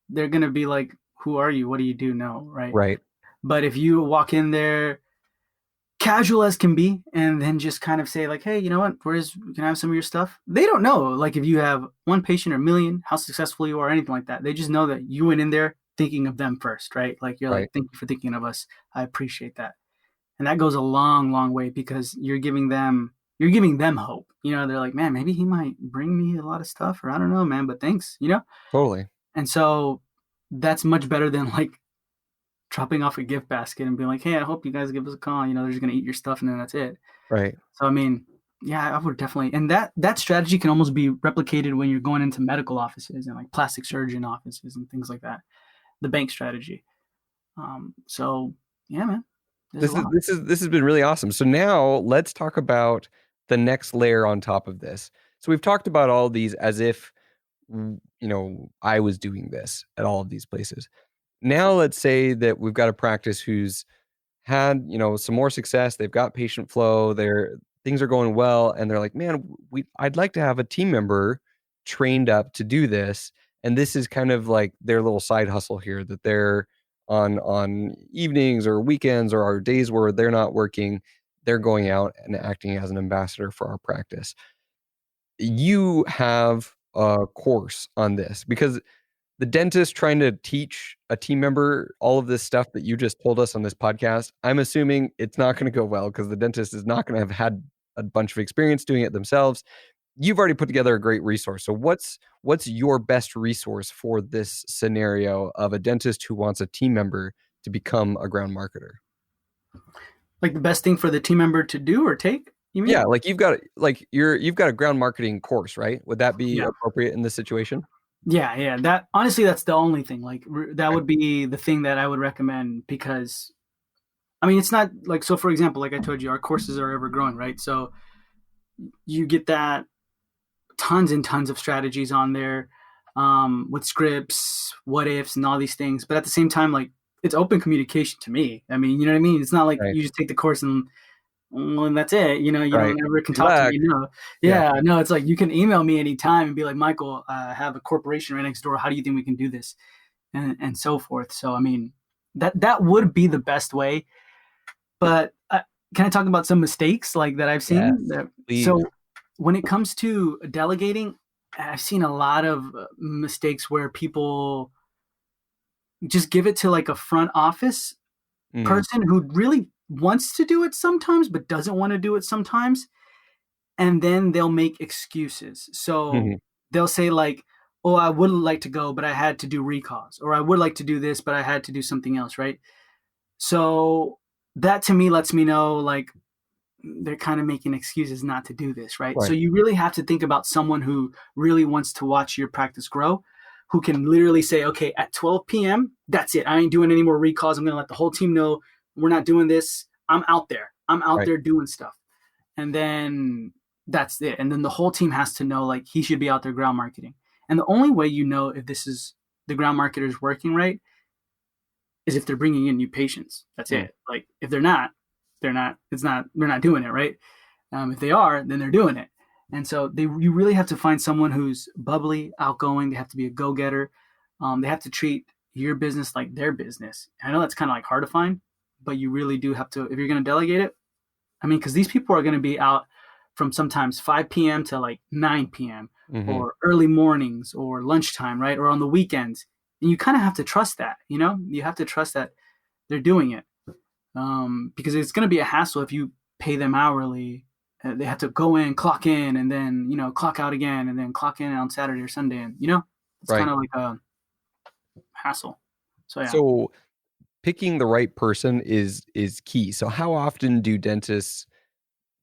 they're gonna be like, "Who are you? What do you do?" No, right? Right. But if you walk in there casual as can be and then just kind of say like, hey, you know what, can I have some of your stuff? They don't know like if you have one patient or a million, how successful you are, or anything like that. They just know that you went in there thinking of them first, right? Like you're like, Right. thank you for thinking of us, I appreciate that. And that goes a long way because you're giving them hope. They're like, man, maybe he might bring me a lot of stuff, or I don't know, man, but thanks. Totally. And so that's much better than like dropping off a gift basket and being like, hey, I hope you guys give us a call. They're just gonna eat your stuff and then that's it. Right. So I mean, yeah, I would definitely, and that strategy can almost be replicated when you're going into medical offices and like plastic surgeon offices and things like that. The bank strategy. So yeah, man, there's a This is lot. this is this has been really awesome. So now let's talk about the next layer on top of this. So we've talked about all of these as if I was doing this at all of these places. Now let's say that we've got a practice who's had, some more success. They've got patient flow. Things are going well, and they're like, "Man, I'd like to have a team member trained up to do this." And this is kind of like their little side hustle here that they're on evenings or weekends or days where they're not working. they're going out and acting as an ambassador for our practice. You have a course on this because the dentist trying to teach a team member all of this stuff that you just told us on this podcast, I'm assuming it's not going to go well because the dentist is not going to have had a bunch of experience doing it themselves. You've already put together a great resource. So what's your best resource for this scenario of a dentist who wants a team member to become a ground marketer? Like the best thing for the team member to do or take, you mean? Yeah, like you've got a ground marketing course, right? Would that be Yeah. appropriate in this situation? Yeah. That honestly, that's the only thing. Like that would be the thing that I would recommend because I mean, it's not like so. For example, like I told you, our courses are ever growing, right? So you get that tons and tons of strategies on there with scripts, what ifs, and all these things. But at the same time, like it's open communication to me. I mean, you know what I mean? It's not like Right. you just take the course and well, and that's it. You know, you Right. don't ever can Good talk to luck. me. No, Yeah. yeah, no. It's like you can email me anytime and be like, Michael, I have a corporation right next door. How do you think we can do this, and so forth. So I mean, that would be the best way. But can I talk about some mistakes like that I've seen? Yes. Please. So when it comes to delegating, I've seen a lot of mistakes where people just give it to like a front office Mm. person who really wants to do it sometimes but doesn't want to do it sometimes, and then they'll make excuses. So Mhm. they'll say like, "Oh, I would like to go, but I had to do recalls," or "I would like to do this, but I had to do something else." Right? So that to me lets me know like they're kind of making excuses not to do this, right? So Right. you really have to think about someone who really wants to watch your practice grow, who can literally say, okay, at 12 p.m., that's it. I ain't doing any more recalls. I'm going to let the whole team know we're not doing this. I'm out there. I'm out Right. there doing stuff. And then that's it. And then the whole team has to know like he should be out there ground marketing. And the only way you know if this is the ground marketer is working right is if they're bringing in new patients. That's Mm. it. Like if they're not, they're not. It's not. They're not doing it right. If they are, then they're doing it. And so you really have to find someone who's bubbly, outgoing. They have to be a go getter. They have to treat your business like their business. I know that's kind of like hard to find, but you really do have to if you're going to delegate it. I mean, because these people are going to be out from sometimes 5 p.m. to like 9 p.m. Mhm. or early mornings or lunchtime, right? Or on the weekends. And you kind of have to trust that, you know, you have to trust that they're doing it because it's going to be a hassle if you pay them hourly. They have to go in, clock in, and then clock out again, and then clock in on Saturday or Sunday, and it's kind Right. of like a hassle. So yeah, So picking the right person is key. So how often do dentists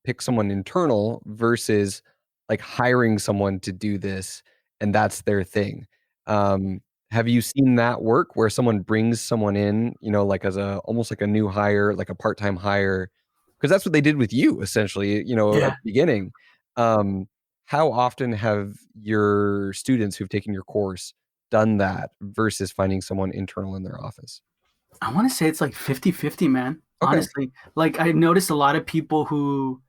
pick someone internal versus like hiring someone to do this and that's their thing? Um, have you seen that work where someone brings someone in, like as a almost like a new hire, like a part-time hire? Because that's what they did with you essentially, at yeah. the beginning. Um, how often have your students who've taken your course done that versus finding someone internal in their office? I want to say it's like 50-50, man. Okay. Honestly, like I noticed a lot of people who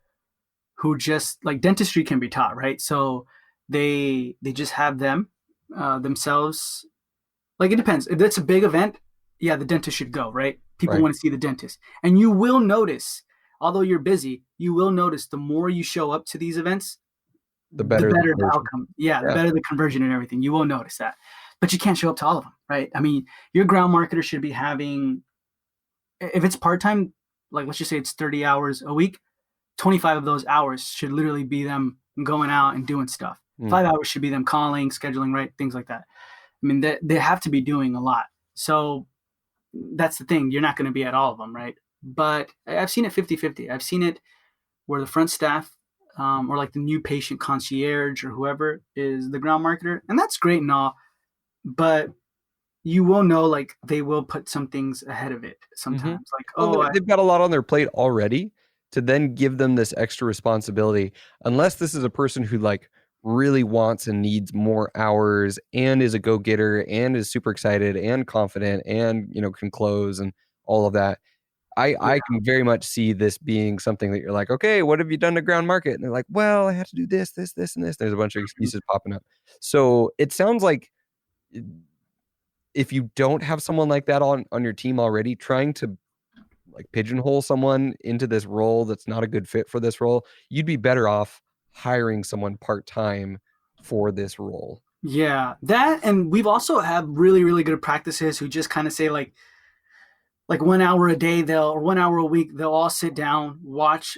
just like dentistry can be taught, right? So they just have them themselves. Like it depends. If it's a big event, yeah, the dentist should go, right? People Right. want to see the dentist. And you will notice, although you're busy, you will notice the more you show up to these events, The the better the better the conversion. outcome. Yeah, the Yeah. better the conversion and everything. You will notice that. But you can't show up to all of them, right? I mean, your ground marketer should be having if it's part-time, like let's just say it's 30 hours a week, 25 of those hours should literally be them going out and doing stuff. Mm. 5 hours should be them calling, scheduling, right? Things like that. I mean, they have to be doing a lot. So that's the thing. You're not going to be at all of them, right? But I've seen it 50-50. I've seen it where the front staff or like the new patient concierge or whoever is the ground marketer. And that's great and all. But you will know like they will put some things ahead of it Mhm. sometimes. Like, Well, oh, they've got a lot on their plate already to then give them this extra responsibility, unless this is a person who, like, really wants and needs more hours and is a go-getter and is super excited and confident and, can close and all of that. yeah. I can very much see this being something that you're like, "Okay, what have you done to ground market?" And they're like, "Well, I had to do this, this, this, and this." There's a bunch of excuses popping up. So, it sounds like if you don't have someone like that on your team already, trying to like pigeonhole someone into this role that's not a good fit for this role, you'd be better off hiring someone part-time for this role. Yeah, that, and we've also have really really good practices who just kind of say like 1 hour a day they'll or 1 hour a week they'll all sit down watch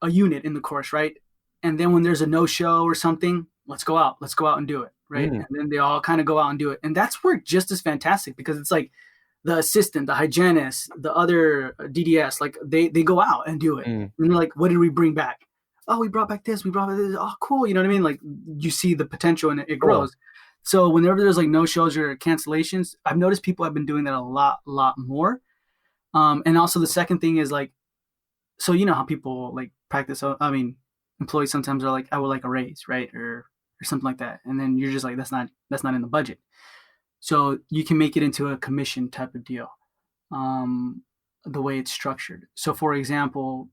a unit in the course, right? And then when there's a no show or something, let's go out and do it, right? Mm. And then they all kind of go out and do it, and that's worked just as fantastic because it's like the assistant, the hygienist, the other DDS, like they go out and do it, Mm. and they're like, what did we bring back? Oh, we brought back this, we brought back this. Oh, cool. You know what I mean? Like you see the potential and it Cool. grows. So whenever there's like no shows or cancellations, I've noticed people have been doing that a lot more. And also the second thing is like, so you know how people like practice. I mean, employees sometimes are like, I would like a raise, right, or something like that, and then you're just like, that's not in the budget. So you can make it into a commission type of deal, um, the way it's structured. So for example,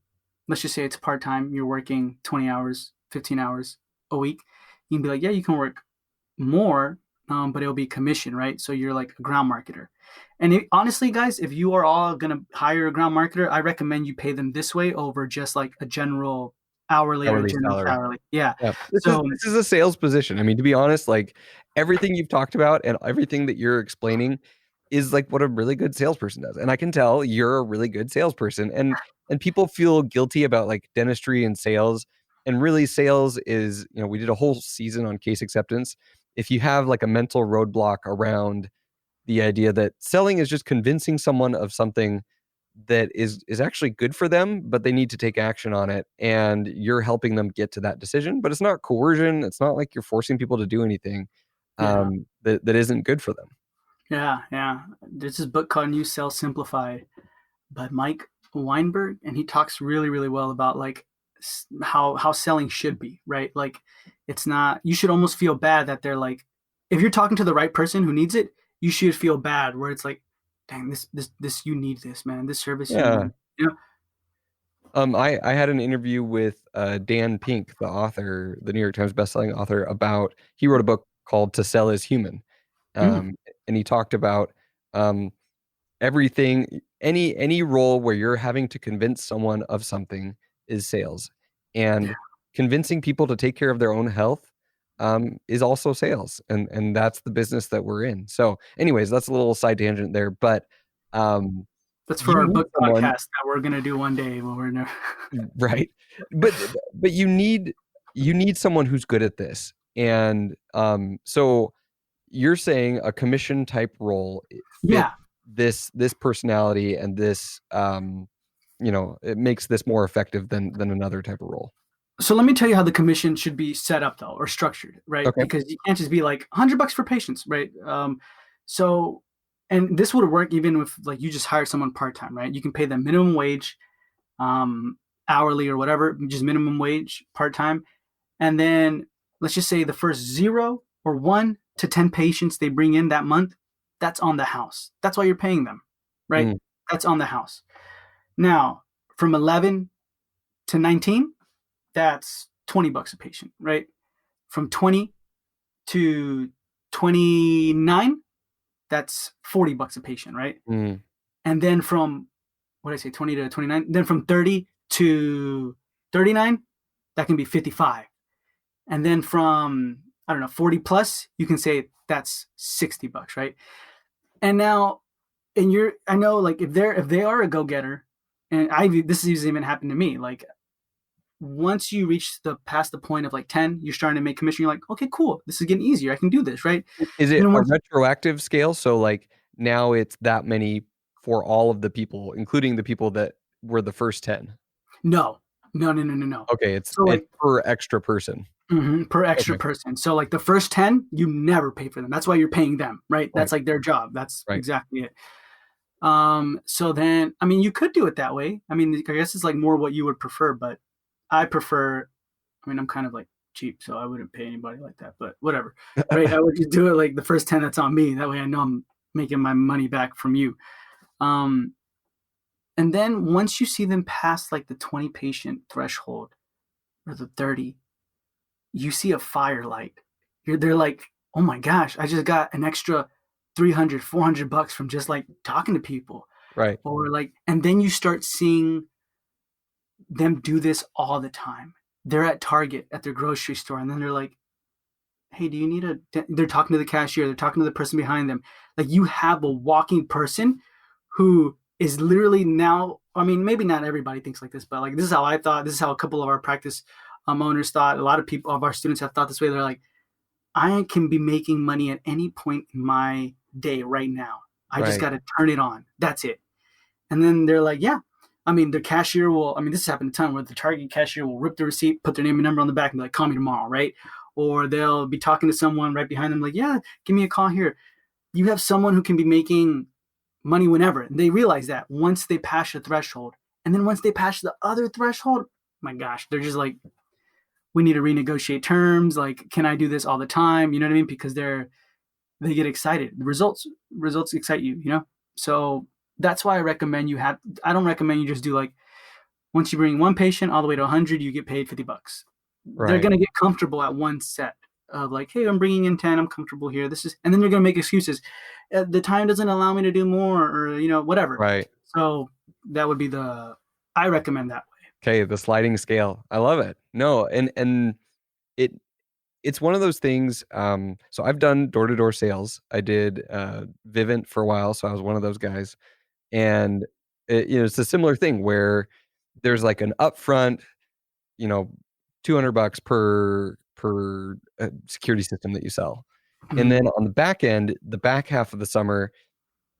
let's just say it's part time. You're working 20 hours, 15 hours a week. You can be like, yeah, you can work more, but it'll be commission, right? So you're like a ground marketer. And honestly, guys, if you are all gonna hire a ground marketer, I recommend you pay them this way over just like a general hourly or a Hourly general salary. salary. Yeah. Yeah. So This is a sales position. I mean, to be honest, like everything you've talked about and everything that you're explaining is like what a really good salesperson does. And I can tell you're a really good salesperson. And people feel guilty about like dentistry and sales. And really sales is, we did a whole season on case acceptance. If you have like a mental roadblock around the idea that selling is just convincing someone of something that is actually good for them, but they need to take action on it, and you're helping them get to that decision. But it's not coercion. It's not like you're forcing people to do anything yeah, that isn't good for them. yeah. There's this book called New Sales Simplified by Mike Weinberg, and he talks really, really well about like how selling should be, right? Like, it's not. You should almost feel bad that they're like, if you're talking to the right person who needs it, you should feel bad where it's like, dang, this you need this, man. This service you Yeah. need. You know? I had an interview with Dan Pink, the author, the New York Times bestselling author, about he wrote a book called "To Sell Is Human," Mm, and he talked about um, everything, any role where you're having to convince someone of something is sales, yeah, and convincing people to take care of their own health is also sales, and that's the business that we're in. So, anyways, that's a little side tangent there, but um, that's for you our need book someone, podcast that we're gonna do one day when we're right? But you need someone who's good at this, and so you're saying a commission type role fits yeah. this personality and this it makes this more effective than another type of role. So let me tell you how the commission should be set up though, or structured, right? Okay. Because you can't just be like $100 for patients, right? So, and this would work even if like you just hire someone part time, right? You can pay them minimum wage, um, hourly or whatever, just minimum wage part time, and then let's just say the first 0 or 1 to 10 patients they bring in that month, that's on the house. That's why you're paying them, right? Mm, That's on the house. Now, from 11 to 19, that's $20 a patient, right? From 20 to 29, that's $40 a patient, right? mm, And then from what did I say, 20 to 29, then from 30 to 39, that can be 55. And then from I don't know, 40 plus, you can say that's $60, right? And now and I know like if they are a go-getter, and this has even happened to me, like once you reach the past the point of like 10, you're starting to make commission. You're like, okay, cool. This is getting easier. I can do this, right? is And it then a once, retroactive scale, so like now it's that many for all of the people, including the people that were the first 10? no, no. Okay, it's So it's like per extra person. per extra Okay. person. So like the first 10, you never pay for them. That's why you're paying them, right? Right. That's like their job. That's Right. exactly it. So then, I mean, you could do it that way. I mean, I guess it's like more what you would prefer, but I prefer, I mean, I'm kind of like cheap, so I wouldn't pay anybody like that, but whatever, right? I would just do it like the first 10 that's on me. That way I know I'm making my money back from you. Um, and then once you see them pass like the 20 patient threshold or the 30, you see a firelight. They're like, oh my gosh, I just got an extra 300, $400 from just like talking to people. Right. Or like, and then you start seeing them do this all the time. They're at Target at their grocery store, and then they're like, hey, do you need a, they're talking to the cashier, they're talking to the person behind them. Like, you have a walking person who is literally now, I mean, maybe not everybody thinks like this, but like, this is how I thought, this is how a couple of our practice owners thought. A lot of people, of our students, have thought this way. They're like, I can be making money at any point in my day right now. I just Right. got to turn it on. That's it. And then they're like, yeah. I mean, the cashier will, I mean, this has happened a ton where the Target cashier will rip the receipt, put their name and number on the back and be like, call me tomorrow, right? Or they'll be talking to someone right behind them, like, yeah, give me a call here. You have someone who can be making money whenever. And they realize that once they pass the threshold. And then once they pass the other threshold, my gosh, they're just like, we need to renegotiate terms. Like, can I do this all the time? You know what I mean? Because they get excited. The results excite you, you know? So that's why I recommend you have, I don't recommend you just do like, once you bring one patient all the way to 100, you get paid $50. They're Right. going to get comfortable at one set of like, hey, I'm bringing in 10, I'm comfortable here. This is, and then they're going to make excuses. The time doesn't allow me to do more, or, you know, whatever. Right. So that would be I recommend that way. Okay, the sliding scale. I love it. No, and it it's one of those things. So I've done door-to-door sales. I did Vivint for a while, so I was one of those guys. And it's a similar thing where there's like an upfront, you know, $200 per security system that you sell. And then Mm, on the back end, the back half of the summer,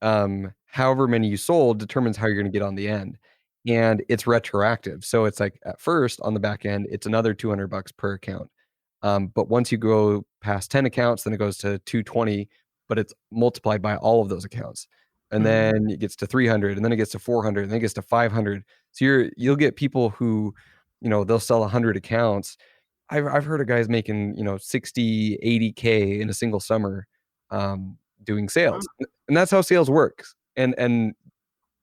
however many you sold determines how you're gonna get on the end, and it's retroactive. So it's like at first on the back end, it's another $200 per account. But once you go past 10 accounts, then it goes to 220, but it's multiplied by all of those accounts. And mm, then it gets to 300, and then it gets to 400, and then it gets to 500. So you'll get people who, they'll sell 100 accounts. I've heard of guys making, 60, 80K in a single summer, doing wow. sales. And that's how sales works. And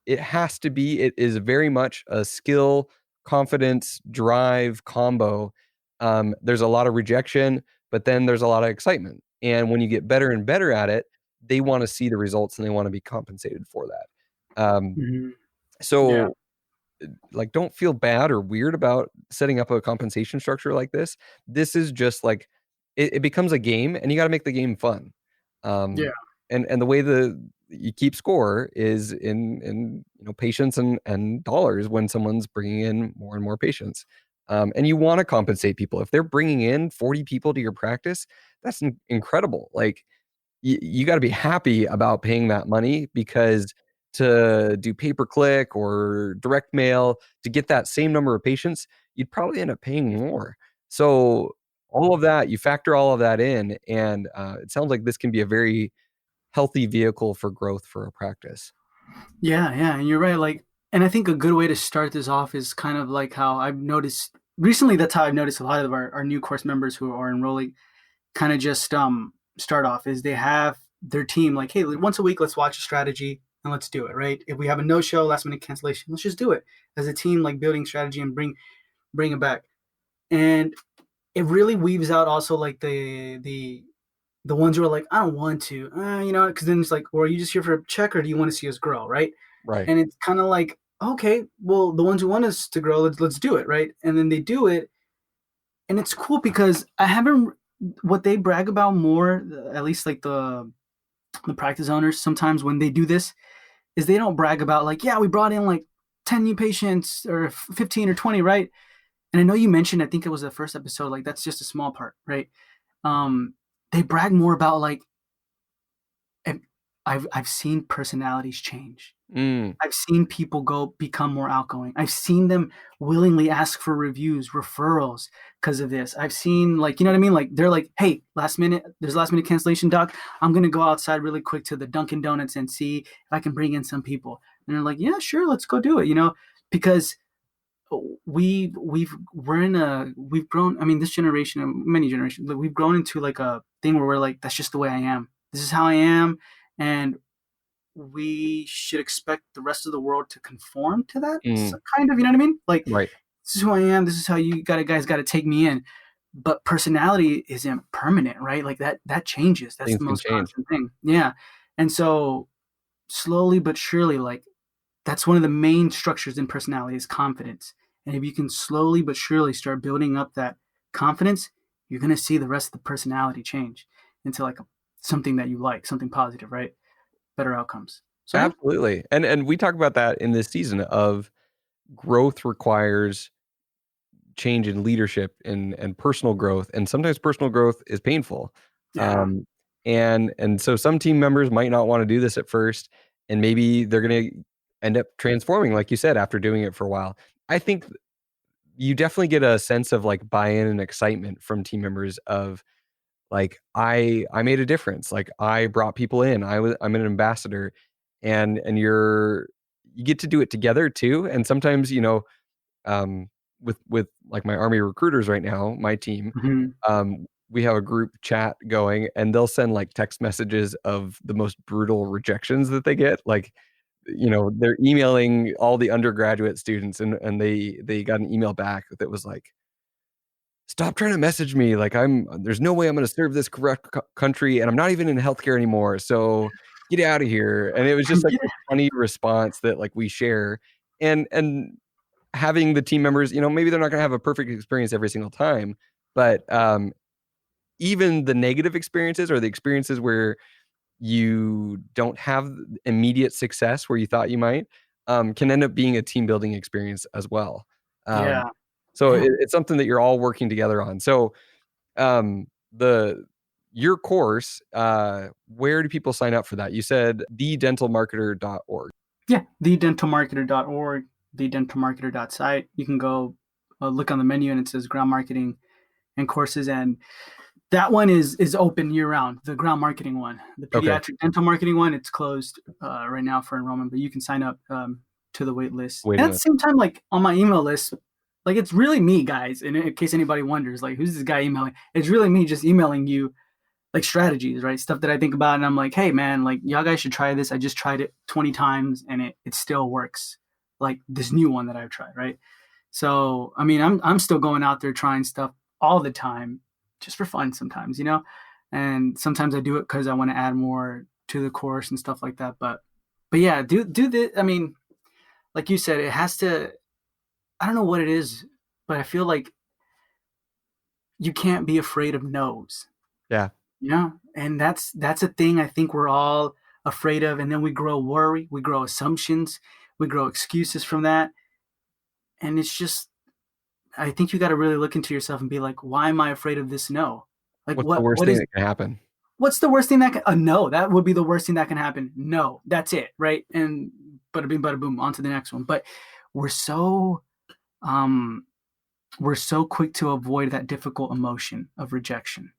it is very much a skill, confidence, drive combo. There's a lot of rejection, but then there's a lot of excitement. And when you get better and better at it, they want to see the results and they want to be compensated for that. Mhm. Yeah. So like, don't feel bad or weird about setting up a compensation structure like this. This is just like it becomes a game, and you got to make the game fun. Yeah. Um, and the way you keep score is in patients and dollars when someone's bringing in more and more patients. And you want to compensate people if they're bringing in 40 people to your practice. That's incredible. Like, you got to be happy about paying that money, because to do pay per click or direct mail to get that same number of patients, you'd probably end up paying more. So all of that, you factor all of that in, and it sounds like this can be a very healthy vehicle for growth for a practice. Yeah, yeah, and you're right. Like, and I think a good way to start this off is kind of like how I've noticed recently. That's how I've noticed a lot of our new course members who are enrolling kind of just start off is they have their team like, hey, once a week, let's watch a strategy and let's do it. Right? If we have a no show, last minute cancellation, let's just do it as a team, like building strategy and bring it back. And it really weaves out also like the ones who are like, I don't want to, because then it's like, well, are you just here for a check or do you want to see us grow, right? Right. And it's kind of like, okay, well, the ones who want us to grow, let's do it, right? And then they do it, and it's cool because I haven't what they brag about more, at least like the practice owners. Sometimes when they do this, is they don't brag about like, yeah, we brought in like 10 new patients or 15 or 20, right? And I know you mentioned, I think it was the first episode, like that's just a small part, right? Um, they brag more about like, and I've seen personalities change. Mm, I've seen people become more outgoing. I've seen them willingly ask for reviews, referrals because of this. I've seen like, you know what I mean? Like they're like, hey, there's last minute cancellation, doc. I'm gonna go outside really quick to the Dunkin' Donuts and see if I can bring in some people. And they're like, yeah, sure, let's go do it, because we've grown. I mean, this generation and many generations, we've grown into like a thing where we're like, that's just the way I am. This is how I am, and we should expect the rest of the world to conform to that. So mm, kind of, you know what I mean? Like, right. this is who I am. This is how you guys got to take me in. But personality isn't permanent, right? Like that changes. That's Things the can most change. constant thing. Yeah. And so slowly but surely, like that's one of the main structures in personality is confidence. And if you can slowly but surely start building up that confidence, you're going to see the rest of the personality change into like something that you like, something positive, right? Better outcomes. So yeah. Absolutely. And we talk about that in this season of growth requires change in leadership and personal growth, and sometimes personal growth is painful. Yeah. Um, and so some team members might not want to do this at first, and maybe they're going to end up transforming, like you said, after doing it for a while. I think you definitely get a sense of like buy-in and excitement from team members of like I made a difference. Like I brought people in. I'm an ambassador, and you get to do it together too. And sometimes um, with like my army recruiters right now, my team, Mm-hmm. we have a group chat going, and they'll send like text messages of the most brutal rejections that they get. Like, they're emailing all the undergraduate students, and they got an email back that was like, "Stop trying to message me. Like, there's no way I'm going to serve this correct country, and I'm not even in healthcare anymore. So get out of here." And it was just like a funny response that like we share, and having the team members, maybe they're not going to have a perfect experience every single time, but even the negative experiences or the experiences where you don't have immediate success where you thought you might, can end up being a team building experience as well. Um, Yeah. so Yeah. it's something that you're all working together on. So the your course, where do people sign up for that? You said thedentalmarketer.org. Yeah. Thedentalmarketer.org, thedentalmarketer.site. You can go look on the menu and it says ground marketing and courses. And that one is open year round. The ground marketing one, the Okay, pediatric dental marketing one, it's closed right now for enrollment, but you can sign up to the wait list. And waiting at the list. same time, like on my email list, like it's really me, guys. And in case anybody wonders, like who's this guy emailing? It's really me just emailing you like strategies, right? Stuff that I think about, and I'm like, hey man, like y'all guys should try this. I just tried it 20 times and it still works. Like this new one that I've tried, right? So I mean, I'm still going out there trying stuff all the time, just for fun sometimes, and sometimes I do it because I want to add more to the course and stuff like that. But yeah, do this. I mean, like you said, it has to. I don't know what it is, but I feel like you can't be afraid of no's. Yeah. And that's a thing I think we're all afraid of, and then we grow worry, we grow assumptions, we grow excuses from that, and it's just I think you got to really look into yourself and be like, why am I afraid of this no? Like What's the worst what thing is that can happen? what's the worst thing that can a no? That would be the worst thing that can happen. No, that's it, right? And bada boom, on to the next one. But we're so um we're so quick to avoid that difficult emotion of rejection.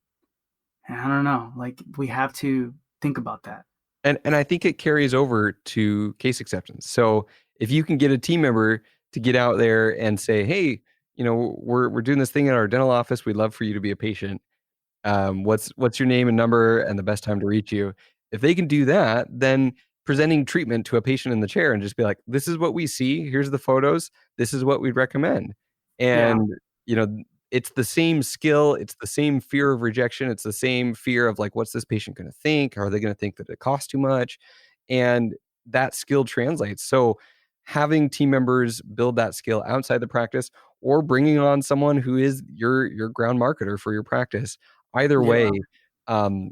And I don't know, like we have to think about that. And I think it carries over to case acceptance. So if you can get a team member to get out there and say, "Hey, we're doing this thing in our dental office. We'd love for you to be a patient. What's your name and number and the best time to reach you?" If they can do that, then presenting treatment to a patient in the chair and just be like, "This is what we see. Here's the photos. This is what we'd recommend." Yeah, And, you know, it's the same skill, it's the same fear of rejection, it's the same fear of like, what's this patient going to think? Are they going to think that it costs too much? And that skill translates. So having team members build that skill outside the practice or bringing on someone who is your ground marketer for your practice. Either yeah, way,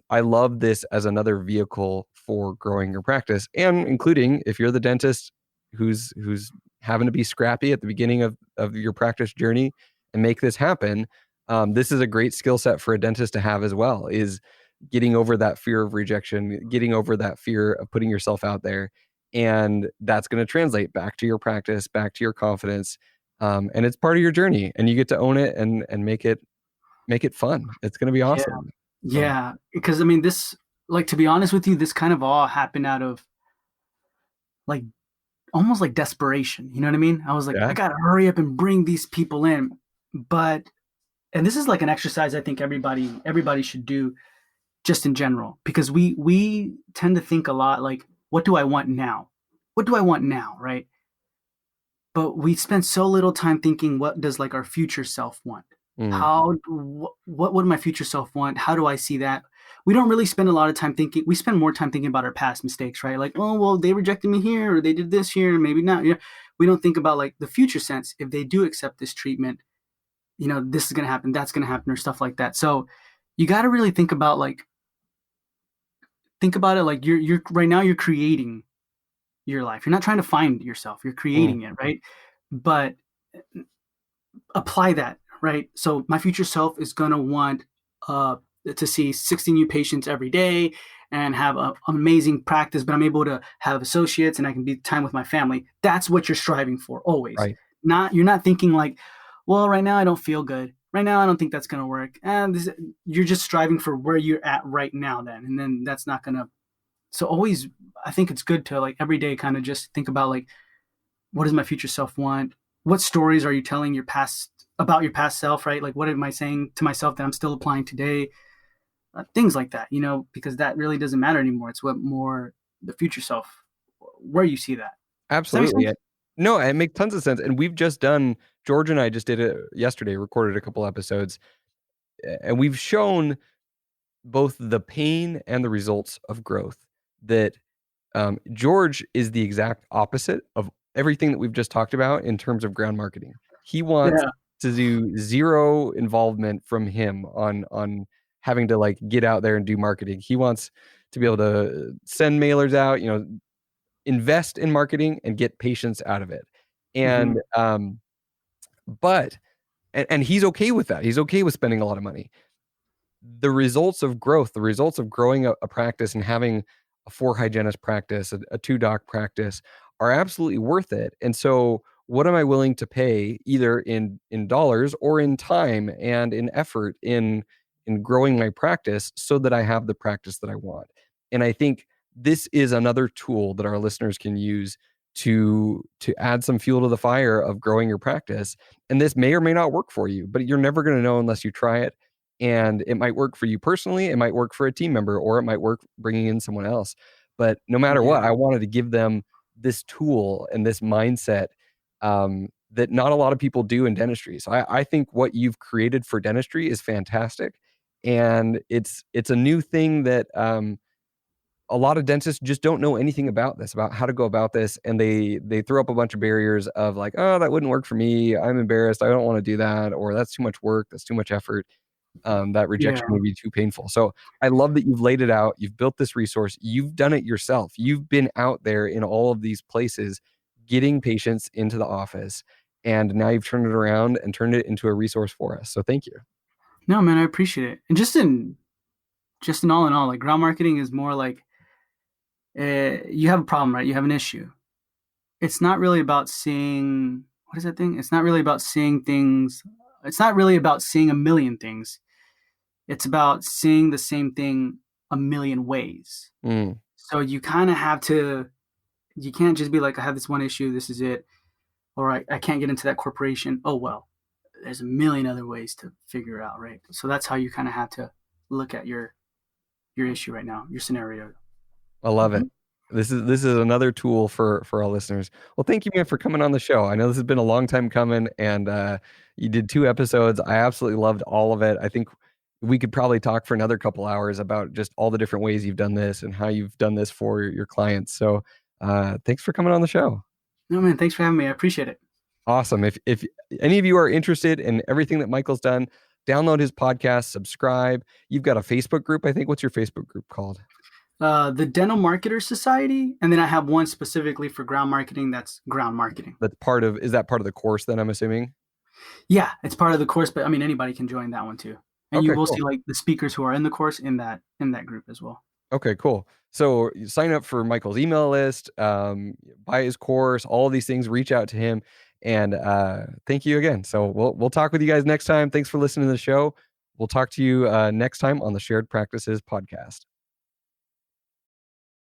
I love this as another vehicle for growing your practice, and including if you're the dentist who's having to be scrappy at the beginning of your practice journey and make this happen. This is a great skill set for a dentist to have as well. Is getting over that fear of rejection, getting over that fear of putting yourself out there, and that's going to translate back to your practice, back to your confidence, and it's part of your journey, and you get to own it and make it fun. It's going to be yeah, awesome. So yeah. Because I mean, this, like, to be honest with you, this kind of all happened out of like almost like desperation. You know what I mean? I was like, I yeah, gotta hurry up and bring these people in. But and this is like an exercise I think everybody should do just in general because we tend to think a lot like, what do I want now? What do I want now? Right? But we spend so little time thinking, what does like our future self want? mm, What would my future self want? How do I see that? we don't really spend a lot of time thinking. We spend more time thinking about our past mistakes, right? Like, oh well, they rejected me here, or they did this here, maybe not. We don't think about like the future sense. If they do accept this treatment, this is gonna happen, that's gonna happen, or stuff like that. So you got to really think about it like you're right now you're creating your life. You're not trying to find yourself. You're Mm, creating it, right? But apply that, right? So my future self is gonna want uh, to see 60 new patients every day and have an amazing practice, but I'm able to have associates and I can be time with my family. That's what you're striving for always. right. Not You're not thinking like, well, right now I don't feel good. Right now I don't think that's gonna work. And you're just striving for where you're at right now, then, and then that's not gonna. So always, I think it's good to like every day kind of just think about like, what does my future self want? What stories are you telling your past about your past self, right? Like, what am I saying to myself that I'm still applying today? Things like that, because that really doesn't matter anymore. It's what more the future self, where you see that. Does that make Absolutely. sense? No, it makes tons of sense, and we've just done George and I just did it yesterday, recorded a couple episodes, and we've shown both the pain and the results of growth that George is the exact opposite of everything that we've just talked about in terms of ground marketing. He wants Yeah. to do zero involvement from him on having to like get out there and do marketing. He wants to be able to send mailers out, invest in marketing and get patients out of it. Mm-hmm. And but and he's okay with that. He's okay with spending a lot of money. The results of growth, the results of growing a practice and having a 4 hygienist practice, a 2 doc practice are absolutely worth it. And so what am I willing to pay either in dollars or in time and in effort in growing my practice so that I have the practice that I want? And I think this is another tool that our listeners can use to add some fuel to the fire of growing your practice. And this may or may not work for you, but you're never going to know unless you try it. And it might work for you personally, it might work for a team member, or it might work bringing in someone else. But no matter what, Yeah. I wanted to give them this tool and this mindset that not a lot of people do in dentistry. So I think what you've created for dentistry is fantastic, and it's a new thing that a lot of dentists just don't know anything about this, about how to go about this, and they throw up a bunch of barriers of like, oh, that wouldn't work for me. I'm embarrassed. I don't want to do that, or that's too much work. That's too much effort. That Yeah. rejection would be too painful. So I love that you've laid it out. You've built this resource. You've done it yourself. You've been out there in all of these places, getting patients into the office, and now you've turned it around and turned it into a resource for us. So thank you. No, man, I appreciate it. And just in all in all, like ground marketing is more like you have a problem, right? You have an issue. It's not really about seeing what is that thing? It's not really about seeing things. It's not really about seeing a million things. It's about seeing the same thing a million ways. Mm, So you kind of have to. You can't just be like, I have this one issue. This is it. Or I can't get into that corporation. Oh well, there's a million other ways to figure it out, right? So that's how you kind of have to look at your issue right now, your scenario. I love Mm-hmm. it. This is another tool for our listeners. Well, thank you, man, for coming on the show. I know this has been a long time coming, and you did 2 episodes. I absolutely loved all of it. I think we could probably talk for another couple hours about just all the different ways you've done this and how you've done this for your clients. So, thanks for coming on the show. No, man, thanks for having me. I appreciate it. Awesome. If any of you are interested in everything that Michael's done, download his podcast, subscribe. You've got a Facebook group, I think. What's your Facebook group called? The Dental Marketers Society, and then I have one specifically for ground marketing. That's ground marketing. That's part of, is that part of the course then, I'm assuming? Yeah, it's part of the course, but I mean anybody can join that one too. And you Okay, will cool. see like the speakers who are in the course in that group as well. Okay, cool. So you sign up for Michael's email list, buy his course, all of these things, reach out to him. And thank you again. So we'll talk with you guys next time. Thanks for listening to the show. We'll talk to you next time on the Shared Practices podcast.